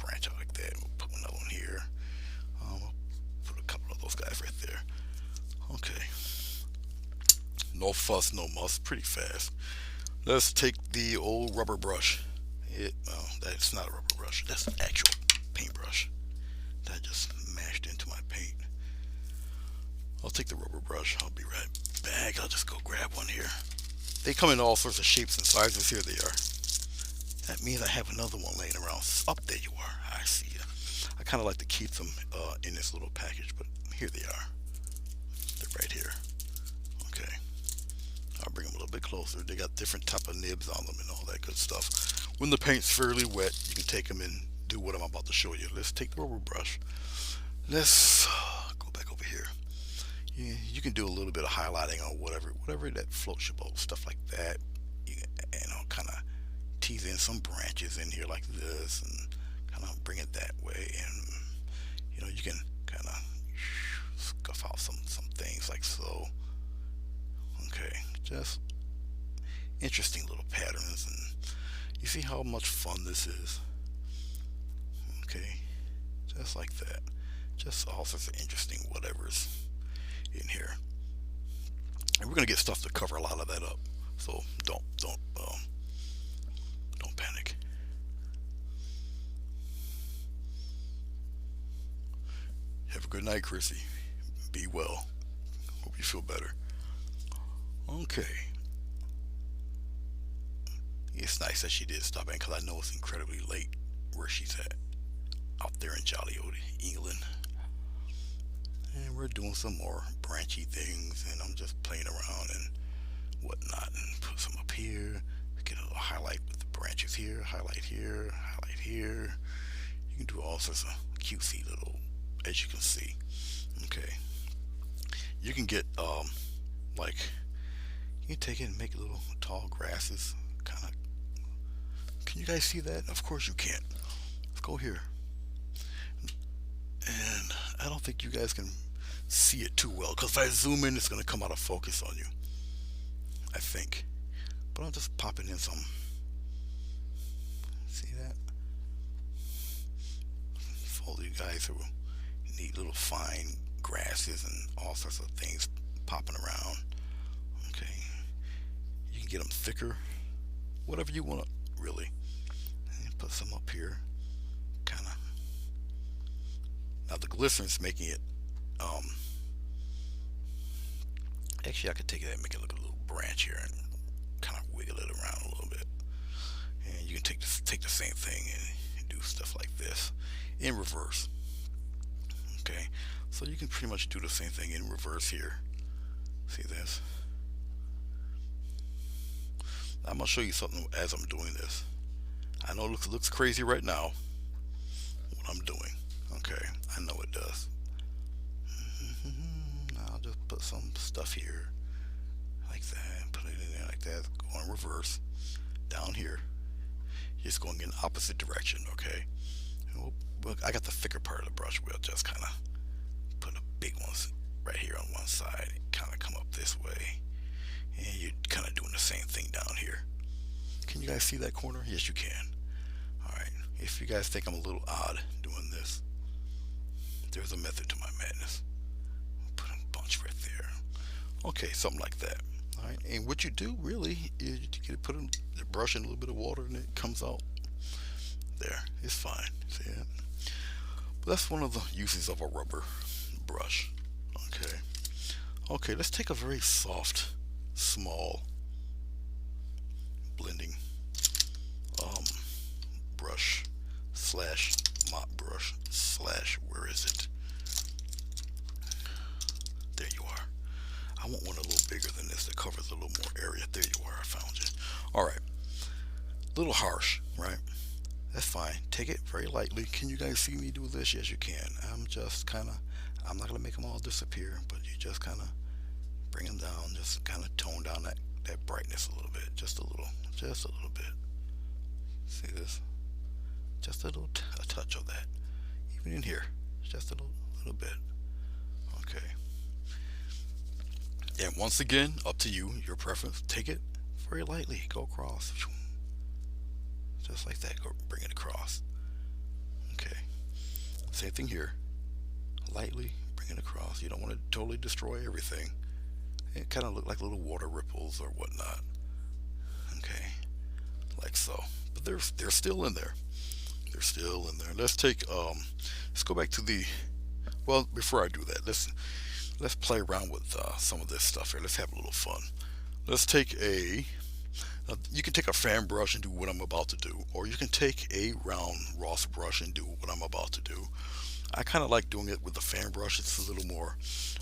branch out like that. We'll put another one here. We'll put a couple of those guys right there. Okay. No fuss, no muss. Pretty fast. Let's take the old rubber brush. That's not a rubber brush. That's an actual paintbrush that just mashed into my paint. I'll take the rubber brush. I'll be right back. I'll just go grab one here. They come in all sorts of shapes and sizes. Here they are. That means I have another one laying around. Up there you are. I see you. I kind of like to keep them in this little package, but here they are. They're right here. Okay. I'll bring them a little bit closer. They got different type of nibs on them and all that good stuff. When the paint's fairly wet, you can take them and do what I'm about to show you. Let's take the rubber brush. Let's go back over here. You can do a little bit of highlighting on whatever that floats your boat, stuff like that. You know, kind of tease in some branches in here like this, and kind of bring it that way. And you can kind of scuff out some things like so. Okay, just interesting little patterns, and you see how much fun this is. Okay, just like that. Just all sorts of interesting whatever's in here, and we're gonna get stuff to cover a lot of that up. So don't panic. Have a good night, Chrissy. Be well. Hope you feel better. Okay. It's nice that she did stop in because I know it's incredibly late where she's at. Out there in jolly old England. And we're doing some more branchy things, and I'm just playing around and whatnot, and put some up here. Get a little highlight with the branches here, highlight here, highlight here. You can do all sorts of cutesy little, as you can see. Okay. You can get like you can take it and make little tall grasses, kind of. Can you guys see that? Of course you can. Let's go here. And I don't think you guys can see it too well, because if I zoom in, it's going to come out of focus on you, I think. But I'm just popping in some. See that? For all you guys who need little fine grasses and all sorts of things popping around. Okay, you can get them thicker, whatever you want, really. And put some up here, kind of. Now the glycerin's making it. Um, Actually, I could take that and make it look a little branch here and kind of wiggle it around a little bit. And you can take the same thing and do stuff like this in reverse. Okay, so you can pretty much do the same thing in reverse here. See this? I'm gonna show you something as I'm doing this. I know it looks crazy right now what I'm doing. Okay, I know it does. I'll just put some stuff here like that, put it in there like that, go in reverse. Down here, just going in the opposite direction. Okay, look, I got the thicker part of the brush. We'll just kind of put the big ones right here on one side, kind of come up this way, and you're kind of doing the same thing down here. Can you guys see that corner? Yes, you can. All right, if you guys think I'm a little odd doing this, there's a method to my madness. Put a bunch right there. Okay, something like that. All right, and what you do really is you put the brush in a little bit of water and it comes out. There, it's fine. See it? But that's one of the uses of a rubber brush. Okay. Okay, let's take a very soft, small blending brush slash mop brush slash, where is it? There you are. I want one a little bigger than this that covers a little more area. There you are. I found you. All right. A little harsh, right? That's fine. Take it very lightly. Can you guys see me do this? Yes, you can. I'm just kind of, I'm not going to make them all disappear, but you just kind of bring them down. Just kind of tone down that brightness a little bit. Just a little bit. See this? Just a touch of that. Even in here. Just a little bit. Okay. And once again, up to you, your preference. Take it very lightly. Go across. Just like that. Go bring it across. Okay. Same thing here. Lightly bring it across. You don't want to totally destroy everything. It kind of look like little water ripples or whatnot. Okay. Like so. But they're still in there. They're still in there. Let's go back to well, before I do that, let's play around with some of this stuff here. Let's have a little fun. Let's take you can take a fan brush and do what I'm about to do, or you can take a round Ross brush and do what I'm about to do. I kind of like doing it with the fan brush. It's a little more,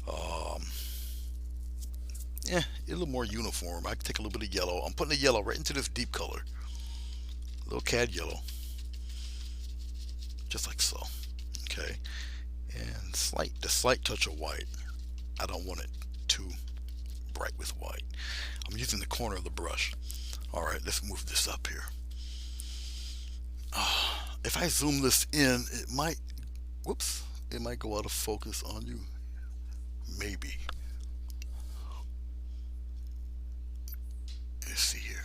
a little more uniform. I can take a little bit of yellow. I'm putting the yellow right into this deep color, a little cad yellow, just like so. Okay, and the slight touch of white. I don't want it too bright with white. I'm using the corner of the brush. All right, let's move this up here. If I zoom this in, it might go out of focus on you. Maybe. Let's see here.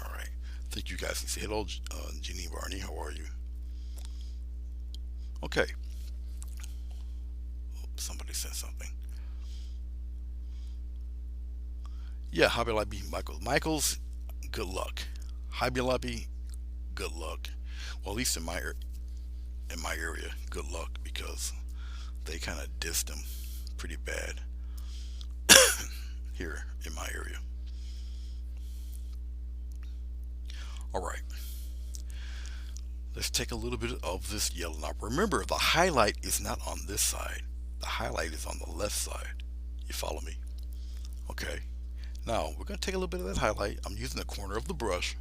All right. I think you guys can see. Hello, Jeannie Barney. How are you? Okay. Somebody said something. Yeah, Hobby Lobby Michael's, good luck. Hobby Lobby, good luck. Well, at least in my area, good luck, because they kind of dissed him pretty bad here in my area. All right. Let's take a little bit of this yellow. Now remember, the highlight is not on this side. The highlight is on the left side. You follow me? Okay. Now we're going to take a little bit of that highlight. I'm using the corner of the brush.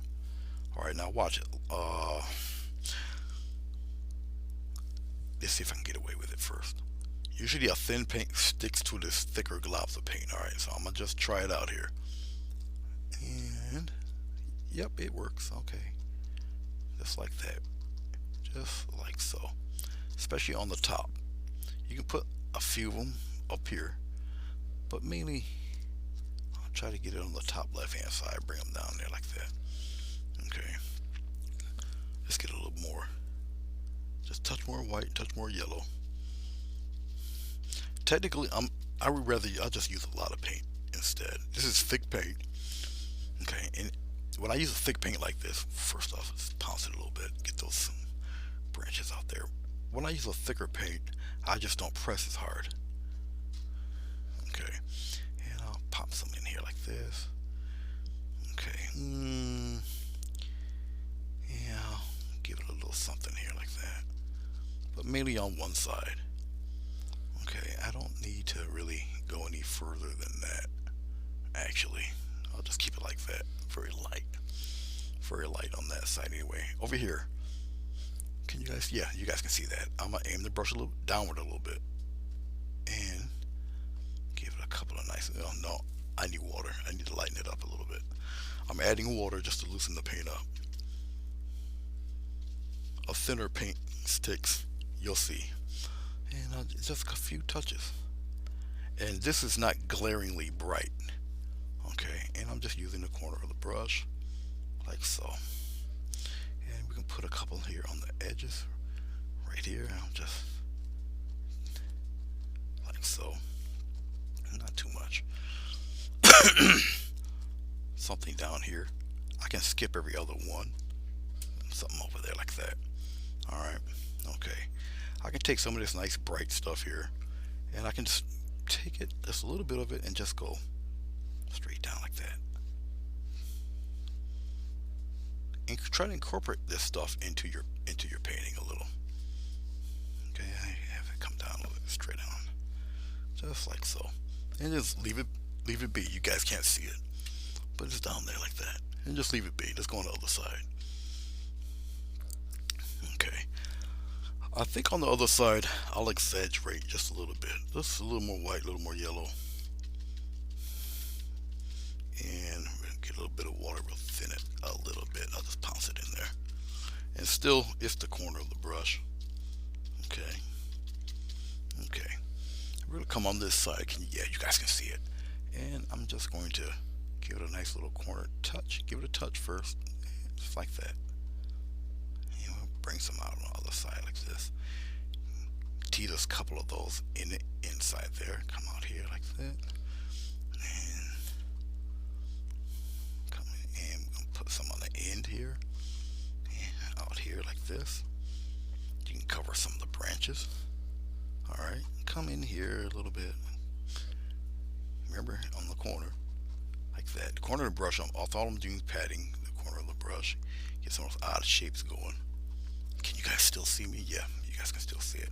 All right, now watch it. Let's see if I can get away with it first. Usually a thin paint sticks to this thicker globs of paint. All right, so I'm going to just try it out here. And yep, it works. Okay. Just like that. Just like so. Especially on the top. You can put a few of them up here, but mainly I'll try to get it on the top left hand side, bring them down there like that. Okay, let's get a little more Just touch more white, touch more yellow. Technically, I would rather I just use a lot of paint instead. This is thick paint. Okay, and when I use a thick paint like this, first off, just pounce it a little bit, get those branches out there. When I use a thicker paint, I just don't press as hard. Okay, and I'll pop some in here like this. Okay, yeah, I'll give it a little something here like that, but mainly on one side. Okay, I don't need to really go any further than that. Actually, I'll just keep it like that, very light on that side anyway. Over here, can you guys? Yeah, you guys can see that. I'm gonna aim the brush a little downward a little bit, and give it a couple of nice. Oh no, I need water. I need to lighten it up a little bit. I'm adding water just to loosen the paint up. A thinner paint sticks, you'll see. And just a few touches. And this is not glaringly bright. Okay, and I'm just using the corner of the brush, like so. And we can put a couple here on the edges, right here. I'm just like so. Not too much. Something down here. I can skip every other one. Something over there like that. Alright, okay. I can take some of this nice bright stuff here, and I can just take it, just a little bit of it, and just go straight down like that. And try to incorporate this stuff into your painting a little. Okay, I have it come down a little bit, straight down, just like so, and just leave it be. You guys can't see it, but it's down there like that, and just leave it be. Let's go on the other side. Okay, I think on the other side I'll exaggerate just a little bit, just a little more white, a little more yellow, and get a little bit of water. We'll thin it a little bit. I'll just pounce it in there, and still it's the corner of the brush. Okay, okay. We're gonna come on this side. Yeah, you guys can see it, and I'm just going to give it a nice little corner touch. Give it a touch first, just like that. And we'll bring some out on the other side like this. Tease a couple of those in the inside there. Come out here like that, and come in, and we're gonna put some on the end here, and out here like this. You can cover some of the branches. All right, come in here a little bit. Remember, on the corner, like that. The corner of the brush, all I'm doing is patting the corner of the brush. Get some of those odd shapes going. Can you guys still see me? Yeah, you guys can still see it.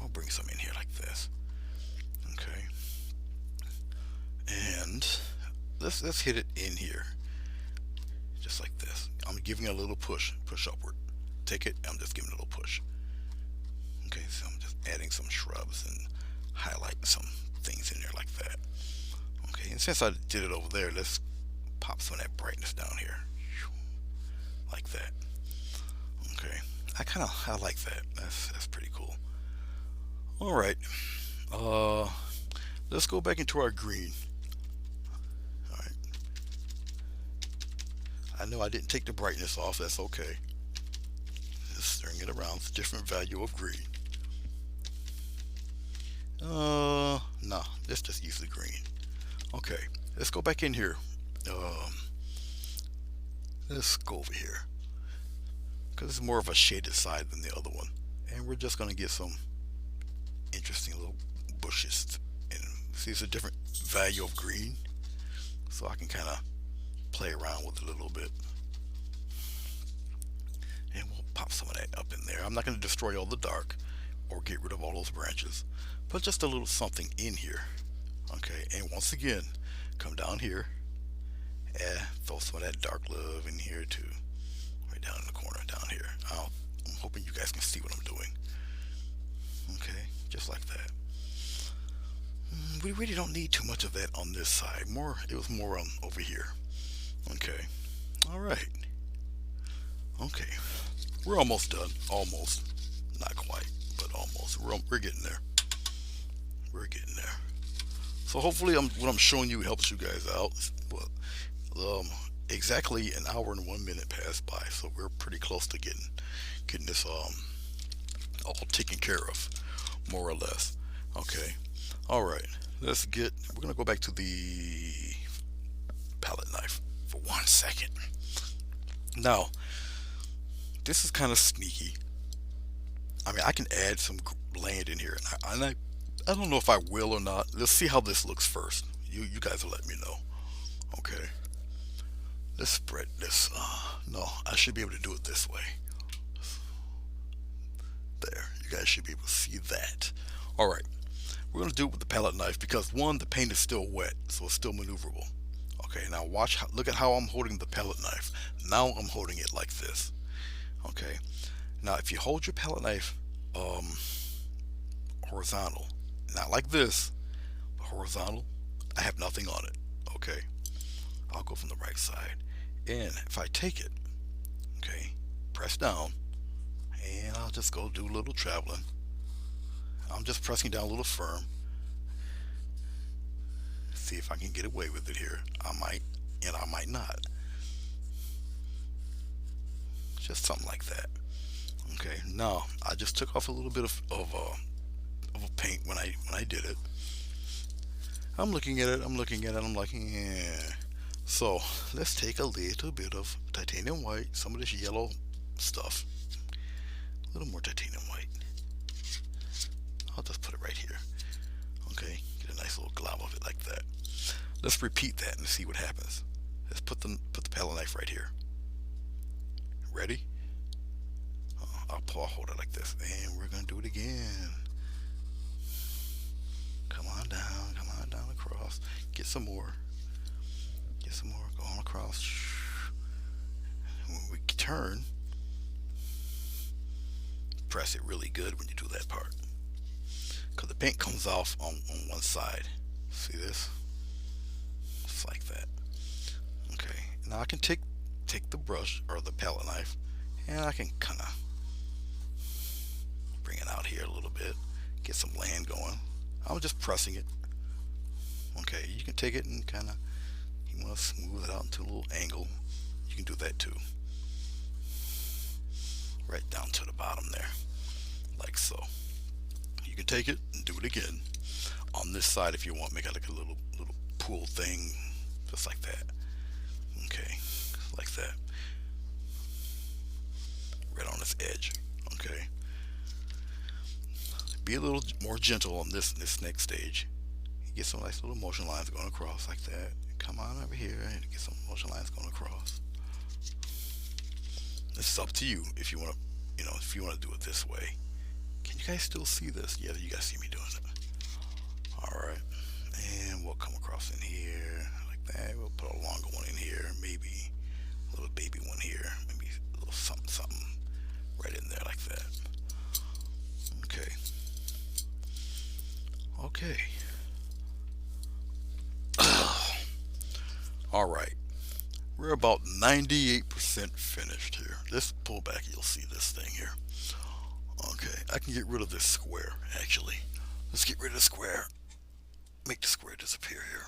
I'll bring some in here like this. Okay. And let's hit it in here. Just like this. I'm giving it a little push upward. Take it, I'm just giving it a little push. Okay, so I'm just adding some shrubs and highlighting some things in there like that. Okay, and since I did it over there, let's pop some of that brightness down here. Like that. Okay, I like that. That's pretty cool. Alright, let's go back into our green. Alright, I know I didn't take the brightness off, that's okay. Just stirring it around, it's a different value of green. No, let's just use the green. Okay, let's go back in here. Let's go over here, because it's more of a shaded side than the other one, and we're just going to get some interesting little bushes. And see, it's a different value of green, so I can kind of play around with it a little bit, and we'll pop some of that up in there. I'm not going to destroy all the dark or get rid of all those branches, but just a little something in here. Okay, and once again, come down here and throw some of that dark love in here too, right down in the corner down here. I'm hoping you guys can see what I'm doing. Okay, just like that. We really don't need too much of that on this side. It was more on over here. Okay, all right. Okay, we're almost done. Almost, not quite, but almost. We're getting there. We're getting there. So hopefully, what I'm showing you helps you guys out. Well, exactly an hour and 1 minute passed by, so we're pretty close to getting this all taken care of, more or less. Okay. All right. We're gonna go back to the palette knife for 1 second. Now, this is kind of sneaky. I mean, I can add some land in here, I don't know if I will or not. Let's see how this looks first. You guys will let me know. Okay. Let's spread this. No, I should be able to do it this way. There. You guys should be able to see that. All right. We're going to do it with the palette knife because one, the paint is still wet, so it's still maneuverable. Okay, now look at how I'm holding the palette knife. Now I'm holding it like this. Okay. Now if you hold your palette knife horizontal, not like this, but horizontal, I have nothing on it. Okay. I'll go from the right side. And if I take it, okay, press down, and I'll just go do a little traveling. I'm just pressing down a little firm. See if I can get away with it here. I might, and I might not. Just something like that. Okay. Now I just took off a little bit of paint when I did it. I'm looking at it. I'm looking at it. I'm like, yeah. So let's take a little bit of titanium white, some of this yellow stuff, a little more titanium white. I'll just put it right here. Okay, get a nice little glob of it like that. Let's repeat that and see what happens. Let's put the palette knife right here. Ready? I'll hold it like this, and we're gonna do it again. Come on down across. Get some more. Get some more. Go on across. When we turn, press it really good when you do that part, because the paint comes off on one side. See this? It's like that. Okay. Now I can take the brush or the palette knife, and I can kind of bring it out here a little bit, get some land going. I'm just pressing it. Okay, you can take it and kind of, you want to smooth it out into a little angle, you can do that too. Right down to the bottom there, like so. You can take it and do it again on this side if you want. Make it like a little pool thing, just like that. Okay, like that. Right on this edge. Okay. Be a little more gentle on this next stage. Get some nice little motion lines going across like that. Come on over here and get some motion lines going across. It's up to you if you want to, if you want to do it this way. Can you guys still see this? Yeah, you guys see me doing it. All right, and we'll come across in here like that. We'll put a longer one in here, maybe a little baby one here, maybe a little something right in there like that. Okay. Okay. All right. We're about 98% finished here. Let's pull back. You'll see this thing here. Okay. I can get rid of this square, actually. Let's get rid of the square. Make the square disappear here.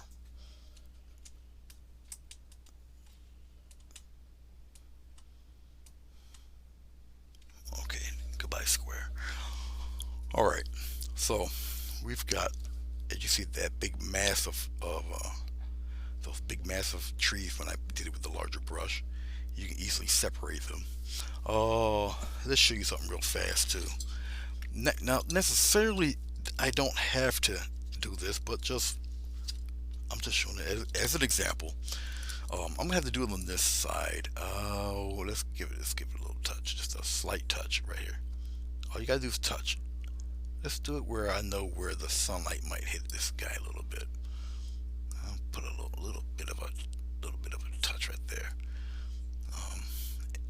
Okay. Goodbye, square. All right. So we've got, as you see, that big mass of those big massive trees. When I did it with the larger brush, you can easily separate them. Let's show you something real fast too. Now necessarily I don't have to do this, but I'm just showing it as an example. I'm gonna have to do it on this side. Let's give it a little touch, just a slight touch right here. All you gotta do is touch. Let's do it where I know where the sunlight might hit this guy a little bit. I'll put a little bit of a touch right there.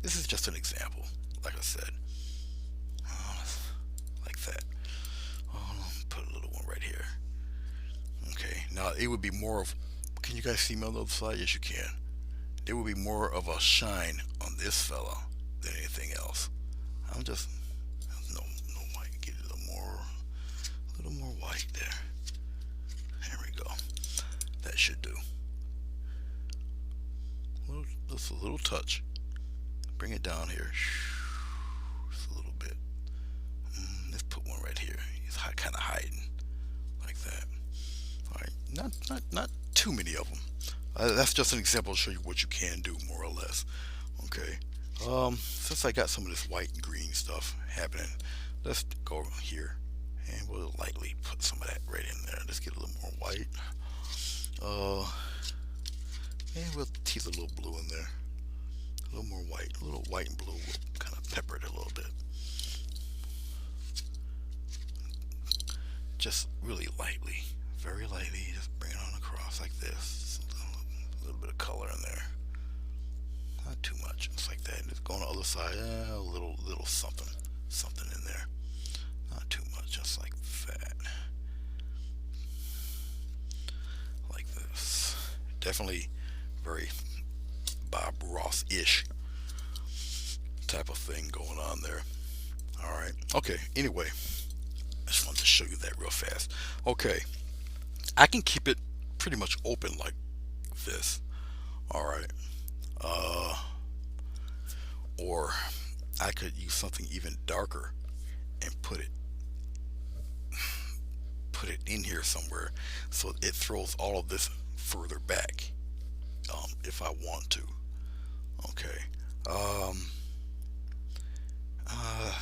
This is just an example, like I said, like that. Put a little one right here. Okay, now it would be more of. Can you guys see me on the other side? Yes, you can. There would be more of a shine on this fella than anything else. I'm just no white. Get a little more white there. There we go. That should do. Just a little touch. Bring it down here. Just a little bit. kind of hiding like that. All right, not too many of them. That's just an example to show you what you can do, more or less. Okay. Since I got some of this white and green stuff happening, let's go here and we'll lightly put some of that right in there. Let's get a little more white. Uh, and we'll tease a little blue in there. A little more white, a little white and blue. We'll kind of pepper it a little bit. Just really lightly, very lightly. Just bring it on across like this. A little bit of color in there. Not too much. Just like that. Just go on the other side. A little something in there. Not too much. Just like that. Like this. Definitely very Bob Ross-ish type of thing going on there. All right. Okay. Anyway, I just wanted to show you that real fast. Okay. I can keep it pretty much open like this. All right. Or I could use something even darker and put it in here somewhere so it throws all of this further back, if I want to. Okay.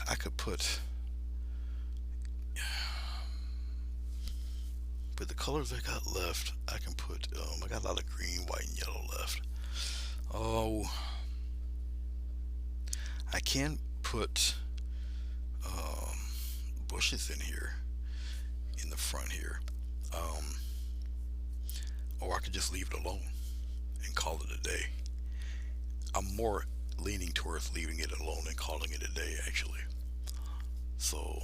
I could put, with the colors I got left, I can put, I got a lot of green, white, and yellow left. Oh, I can put bushes in here, in the front here. Um, or I could just leave it alone and call it a day. I'm more leaning towards leaving it alone and calling it a day, actually. So,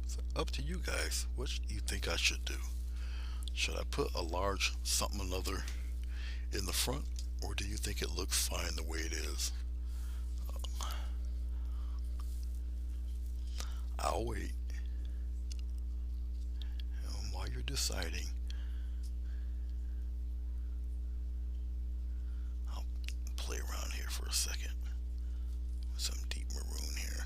it's up to you guys. What do you think I should do? Should I put a large something or another in the front, or do you think it looks fine the way it is? I'll wait. While you're deciding, I'll play around here for a second. Some deep maroon here.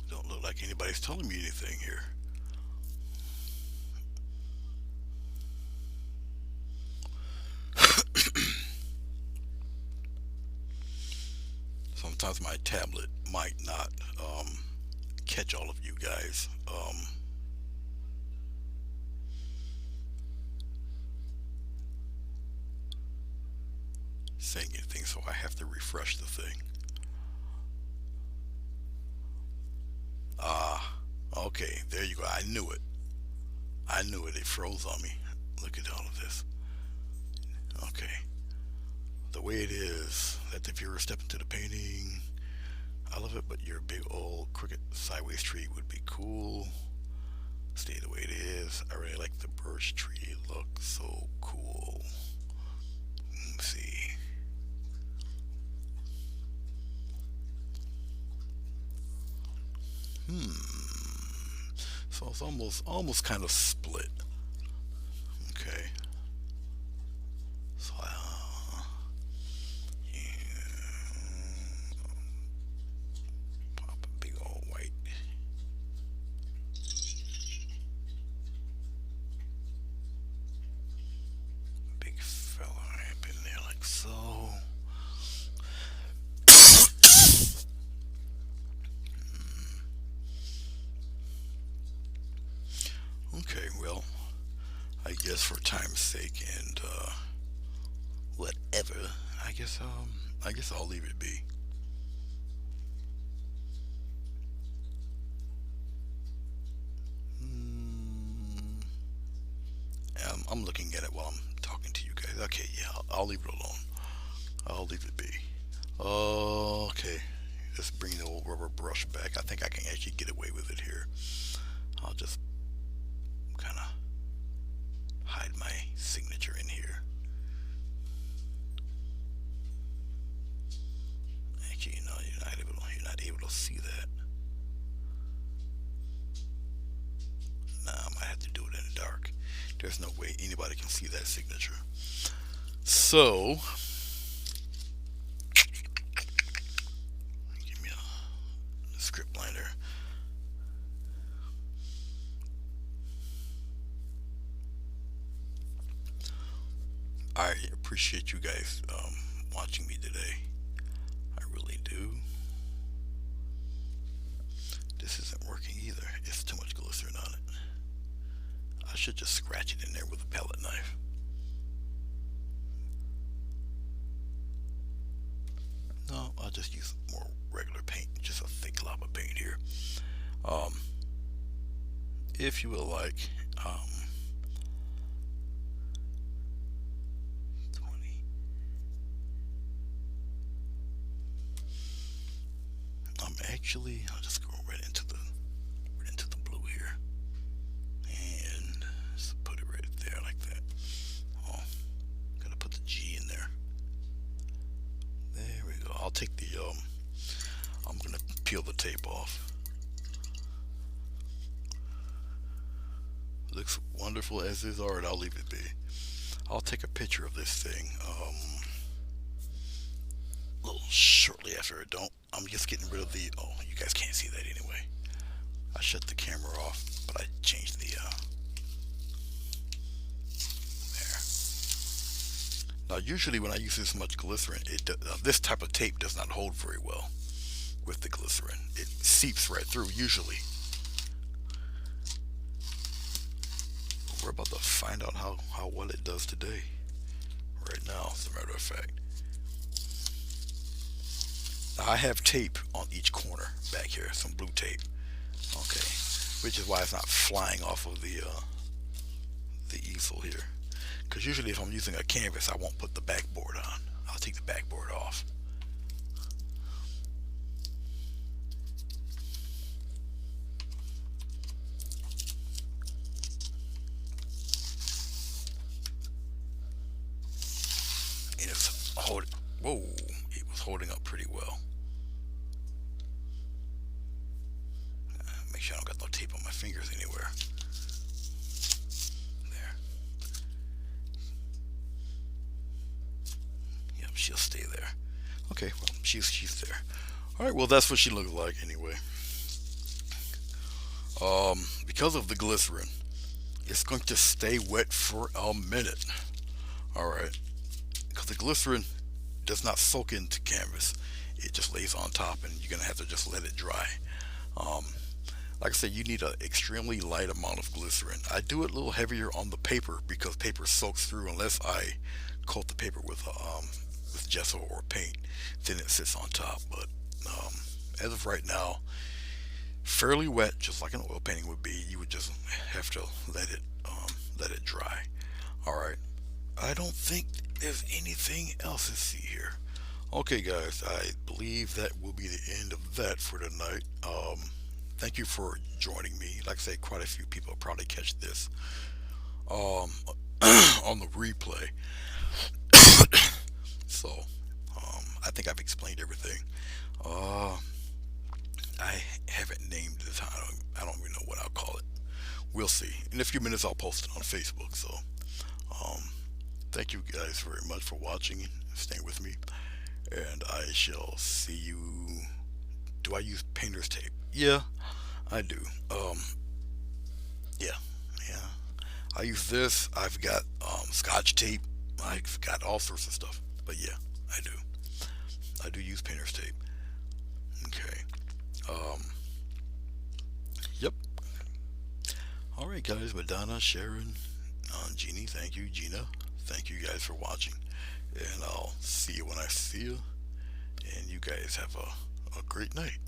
Don't look like anybody's telling me anything here. Sometimes my tablet might not catch all of you guys. Saying anything, so I have to refresh the thing. Ah, okay, there you go. I knew it. I knew it. It froze on me. Look at all of this. Okay. The way it is, let the viewer step into the painting. I love it, but your big old crooked sideways tree would be cool. Stay the way it is. I really like the birch tree. It looks so cool. Let's see. So it's almost kind of split. Okay. So yeah, pop a big old white. Big fella up in there like so. Okay, well, I guess for time's sake and whatever, I guess I'll leave it be. Hmm, I'm looking at it while I'm talking to you guys. Okay, yeah, I'll leave it alone. I'll leave it be. Okay, Let's bring the old rubber brush back. I think I can actually get away with it here. I'll just kind of hide my signature in here. Actually, no, you're not able to see that. Nah, I might have to do it in the dark. There's no way anybody can see that signature. So, give me a script liner. I appreciate you guys watching me today. I really do. This isn't working either. It's too much glycerin on it. I should just scratch it in there with a palette knife. No, I'll just use more regular paint, just a thick glob of paint here. Um, if you would like, 20. I'll just go right into the blue here, and just put it right there like that. Oh, gotta put the G in there. There we go. I'll take the I'm gonna peel the tape off. Looks wonderful as is art. I'll leave it be. I'll take a picture of this thing a little shortly after it. I'm just getting rid of the. Oh, you guys can't see that anyway. I shut the camera off, but I changed the there. Now, usually when I use this much glycerin, this type of tape does not hold very well with the glycerin. It seeps right through usually. We're about to find out how well it does today. Right now, as a matter of fact. Now, I have tape on each corner back here, some blue tape. Okay, which is why it's not flying off of the easel here. Because usually if I'm using a canvas, I won't put the backboard on. I'll take the backboard off. And it's whoa, it was holding up pretty well. Make sure I don't got no tape on my fingers anywhere. There. Yep, she'll stay there. Okay, well, she's there. All right, well, that's what she looks like anyway. Because of the glycerin, it's going to stay wet for a minute. All right, because the glycerin does not soak into canvas. It just lays on top, and you're gonna have to just let it dry. Like I said, you need an extremely light amount of glycerin. I do it a little heavier on the paper because paper soaks through unless I coat the paper with gesso or paint. Then it sits on top. But as of right now, fairly wet, just like an oil painting would be. You would just have to let it dry. All right. I don't think there's anything else to see here. Okay, guys, I believe that will be the end of that for tonight. Thank you for joining me. Like I say, quite a few people will probably catch this on the replay. So, I think I've explained everything. I haven't named the time. I don't even know what I'll call it. We'll see. In a few minutes, I'll post it on Facebook. So, thank you guys very much for watching and staying with me. And I shall see you. Do I use painter's tape? Yeah, I do. Yeah. I use this. I've got scotch tape. I've got all sorts of stuff. But yeah, I do. I do use painter's tape. Okay. Yep. All right, guys. Madonna, Sharon, Jeannie. Thank you, Gina. Thank you guys for watching. And I'll see you when I see you. And you guys have a great night.